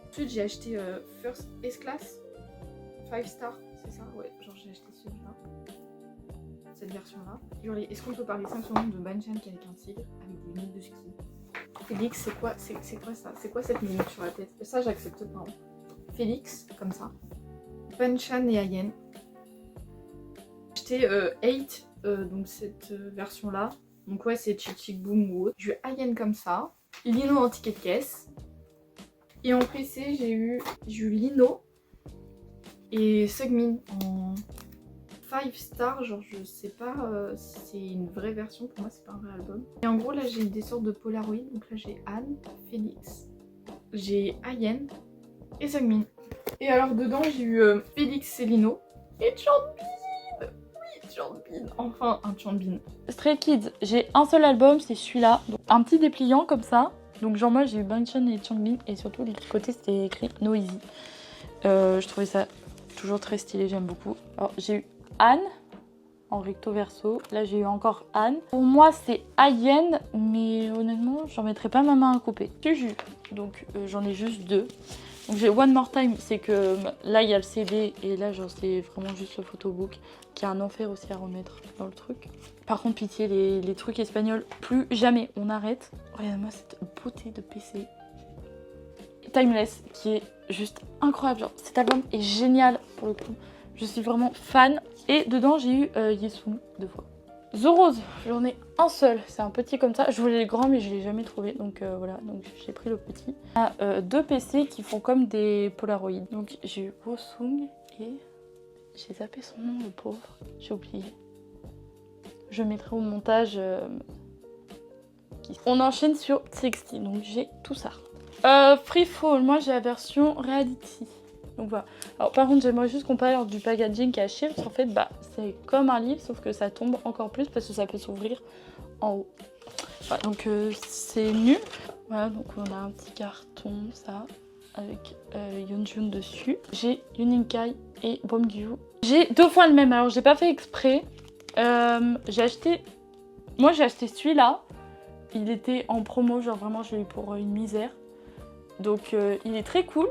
Ensuite, j'ai acheté First S-Class, 5 Star, c'est ça? Ouais, genre j'ai acheté celui-là. Cette version-là. Est-ce qu'on peut parler 5 secondes de Banchan qui est avec un tigre, avec des mines de ski? Félix, c'est quoi ça? C'est quoi cette mine sur la tête? Ça, j'accepte pas. Hein. Félix, comme ça. Banchan et Ayen. J'ai acheté 8, donc cette version-là. Donc ouais, c'est Chick Boom ou autre. J'ai eu Ayen comme ça. Lino en ticket de caisse. Et en PC, j'ai eu Lino et Seungmin en 5 Star, genre je sais pas si c'est une vraie version, pour moi c'est pas un vrai album. Et en gros là j'ai des sortes de Polaroid, donc là j'ai Anne, Félix, j'ai Ayen et Seungmin. Et alors dedans j'ai eu Félix et Lino et Chanbin. Oui, Chanbin, enfin un Chanbin.
Stray Kids, j'ai un seul album, c'est celui-là. Donc, un petit dépliant comme ça. Donc genre moi j'ai eu Banchan et Changbin et surtout de l'autre côté c'était écrit Noisy. Je trouvais ça toujours très stylé, j'aime beaucoup. Alors j'ai eu Anne en recto verso. Là j'ai eu encore Anne. Pour moi c'est Ayen, mais honnêtement j'en mettrais pas ma main à couper. Juju, donc j'en ai juste 2. Donc j'ai One More Time, c'est que là il y a le CD et là genre c'est vraiment juste le photobook qui est un enfer aussi à remettre dans le truc. Par contre pitié les trucs espagnols, plus jamais on arrête. Regardez-moi cette beauté de PC. Timeless qui est juste incroyable, genre cet album est génial pour le coup. Je suis vraiment fan. Et dedans, j'ai eu Yesung 2 fois. The Rose, j'en ai un seul. C'est un petit comme ça. Je voulais le grand, mais je l'ai jamais trouvé. Donc voilà, donc j'ai pris le petit. Il y a 2 PC qui font comme des Polaroids. Donc j'ai eu Wosung et j'ai zappé son nom, le pauvre. J'ai oublié. Je mettrai au montage. On enchaîne sur TXT. Donc j'ai tout ça. Free Fall, moi j'ai la version Reality. Donc voilà. Alors par contre j'aimerais juste qu'on parle du packaging qui est à chier parce qu'en fait bah c'est comme un livre sauf que ça tombe encore plus parce que ça peut s'ouvrir en haut. Voilà, donc c'est nul. Voilà, donc on a un petit carton ça avec Yeonjun dessus. J'ai Yuninkai et Bomgyu. J'ai 2 fois le même, alors j'ai pas fait exprès. J'ai acheté celui-là. Il était en promo, genre vraiment je l'ai eu pour une misère. Donc il est très cool.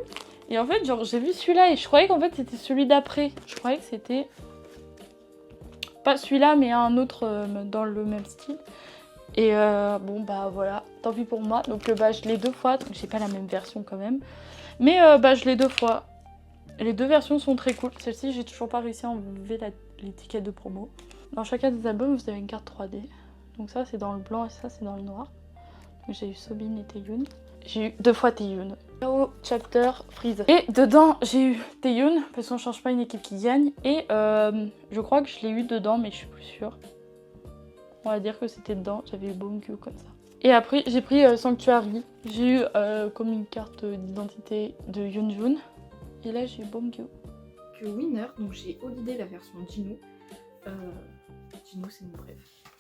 Et en fait, genre, j'ai vu celui-là et je croyais qu'en fait c'était celui d'après. Je croyais que c'était pas celui-là, mais un autre dans le même style. Et bon, bah voilà, tant pis pour moi. Donc, bah, je l'ai 2 fois, donc j'ai pas la même version quand même. Mais bah, je l'ai 2 fois. Les 2 versions sont très cool. Celle-ci, j'ai toujours pas réussi à enlever l'étiquette de promo. Dans chacun des albums, vous avez une carte 3D. Donc, ça, c'est dans le blanc et ça, c'est dans le noir. Donc, j'ai eu Sobin et Taeyun. J'ai eu 2 fois Taeyun. Chapter Freeze. Et dedans, j'ai eu Taeyun, parce qu'on change pas une équipe qui gagne. Et je crois que je l'ai eu dedans, mais je suis plus sûre. On va dire que c'était dedans. J'avais eu Bomgyu comme ça. Et après, j'ai pris Sanctuary. J'ai eu comme une carte d'identité de Yeonjun. Et là, j'ai eu Bomgyu.
Que Winner, donc j'ai Holiday la version Jino. Jino, c'est mon bref.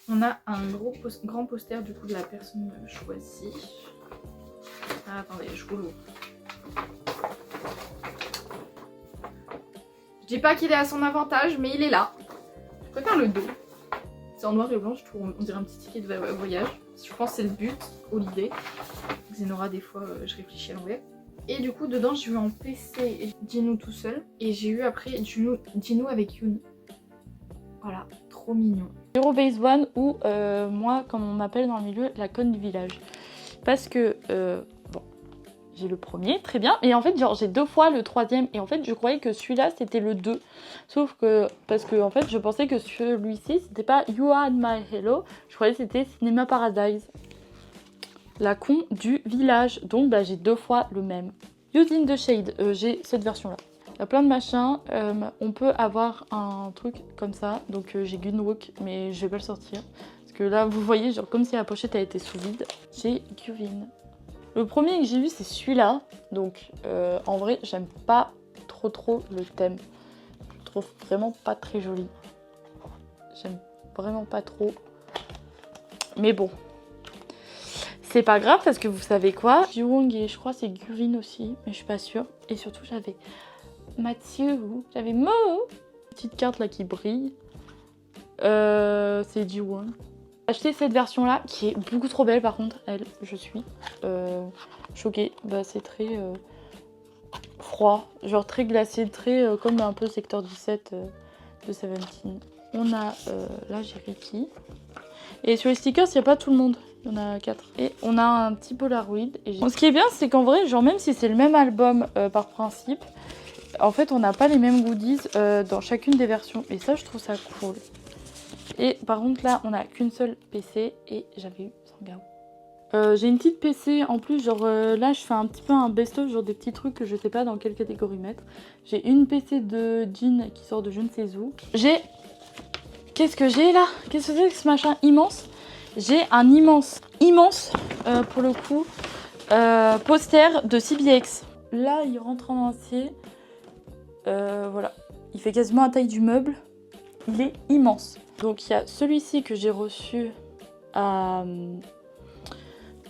On a un grand poster du coup de la personne choisie. Ah, attendez, je roule. Je dis pas qu'il est à son avantage, mais il est là. Je préfère le dos. C'est en noir et blanc, je trouve, on dirait un petit ticket de voyage. Je pense que c'est le but, Holiday. Xenora, des fois, je réfléchis à l'envers. Et du coup, dedans, j'ai eu en PC Jinu tout seul. Et j'ai eu après Jinu avec Yoon. Voilà, trop mignon.
Hero Base One ou moi, comme on m'appelle dans le milieu, la conne du village. Parce que, bon, j'ai le premier, très bien. Et en fait, genre, j'ai 2 fois le 3e. Et en fait, je croyais que celui-là, c'était le 2. Sauf que, parce que, en fait, je pensais que celui-ci, c'était pas You Are My Hello. Je croyais que c'était Cinema Paradise. La con du village. Donc, bah, j'ai 2 fois le même. Using the Shade, j'ai cette version-là. Il y a plein de machins. On peut avoir un truc comme ça. Donc, j'ai Gunwalk, mais je vais pas le sortir. Parce que là, vous voyez, genre, comme si la pochette a été sous vide. J'ai Guvin. Le premier que j'ai vu, c'est celui-là. Donc, en vrai, j'aime pas trop le thème. Je le trouve vraiment pas très joli. J'aime vraiment pas trop. Mais bon. C'est pas grave parce que vous savez quoi, Jiwon et je crois c'est Guvin aussi, mais je suis pas sûre. Et surtout j'avais Mathieu, j'avais Mo, petite carte là qui brille. C'est Jiwon. J'ai acheté cette version là qui est beaucoup trop belle par contre, elle, je suis choquée. Bah c'est très froid, genre très glacé, très comme un peu secteur 17 de Seventeen. On a là j'ai Ricky. Et sur les stickers il n'y a pas tout le monde. Il y en a 4. Et on a un petit Polaroid. Bon, ce qui est bien, c'est qu'en vrai, genre même si c'est le même album par principe, en fait, on n'a pas les mêmes goodies dans chacune des versions. Et ça, je trouve ça cool. Et par contre, là, on n'a qu'une seule PC et j'avais eu Sangao. J'ai une petite PC en plus, genre là, je fais un petit peu un best-of, genre des petits trucs que je sais pas dans quelle catégorie mettre. J'ai une PC de Jin qui sort de je ne sais où. J'ai... Qu'est-ce que j'ai là? Qu'est-ce que c'est que ce machin immense? J'ai un immense, pour le coup, poster de CBX. Là, il rentre en entier. Voilà. Il fait quasiment la taille du meuble. Il est immense. Donc, il y a celui-ci que j'ai reçu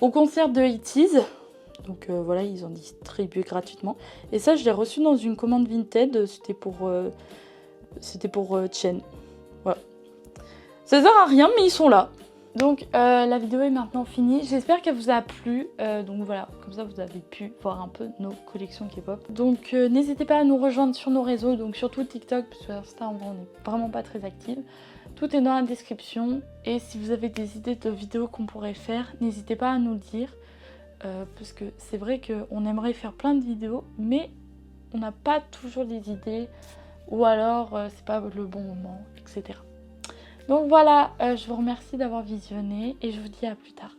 au concert de ITZY. Donc, voilà, ils ont distribué gratuitement. Et ça, je l'ai reçu dans une commande Vinted. C'était pour Chen. Voilà. Ça sert à rien, mais ils sont là. Donc la vidéo est maintenant finie, j'espère qu'elle vous a plu, donc voilà, comme ça vous avez pu voir un peu nos collections K-pop. Donc n'hésitez pas à nous rejoindre sur nos réseaux, donc surtout TikTok, parce que sur Insta on n'est vraiment pas très active. Tout est dans la description, et si vous avez des idées de vidéos qu'on pourrait faire, n'hésitez pas à nous le dire, parce que c'est vrai qu'on aimerait faire plein de vidéos, mais on n'a pas toujours des idées, ou alors c'est pas le bon moment, etc. Donc voilà, je vous remercie d'avoir visionné et je vous dis à plus tard.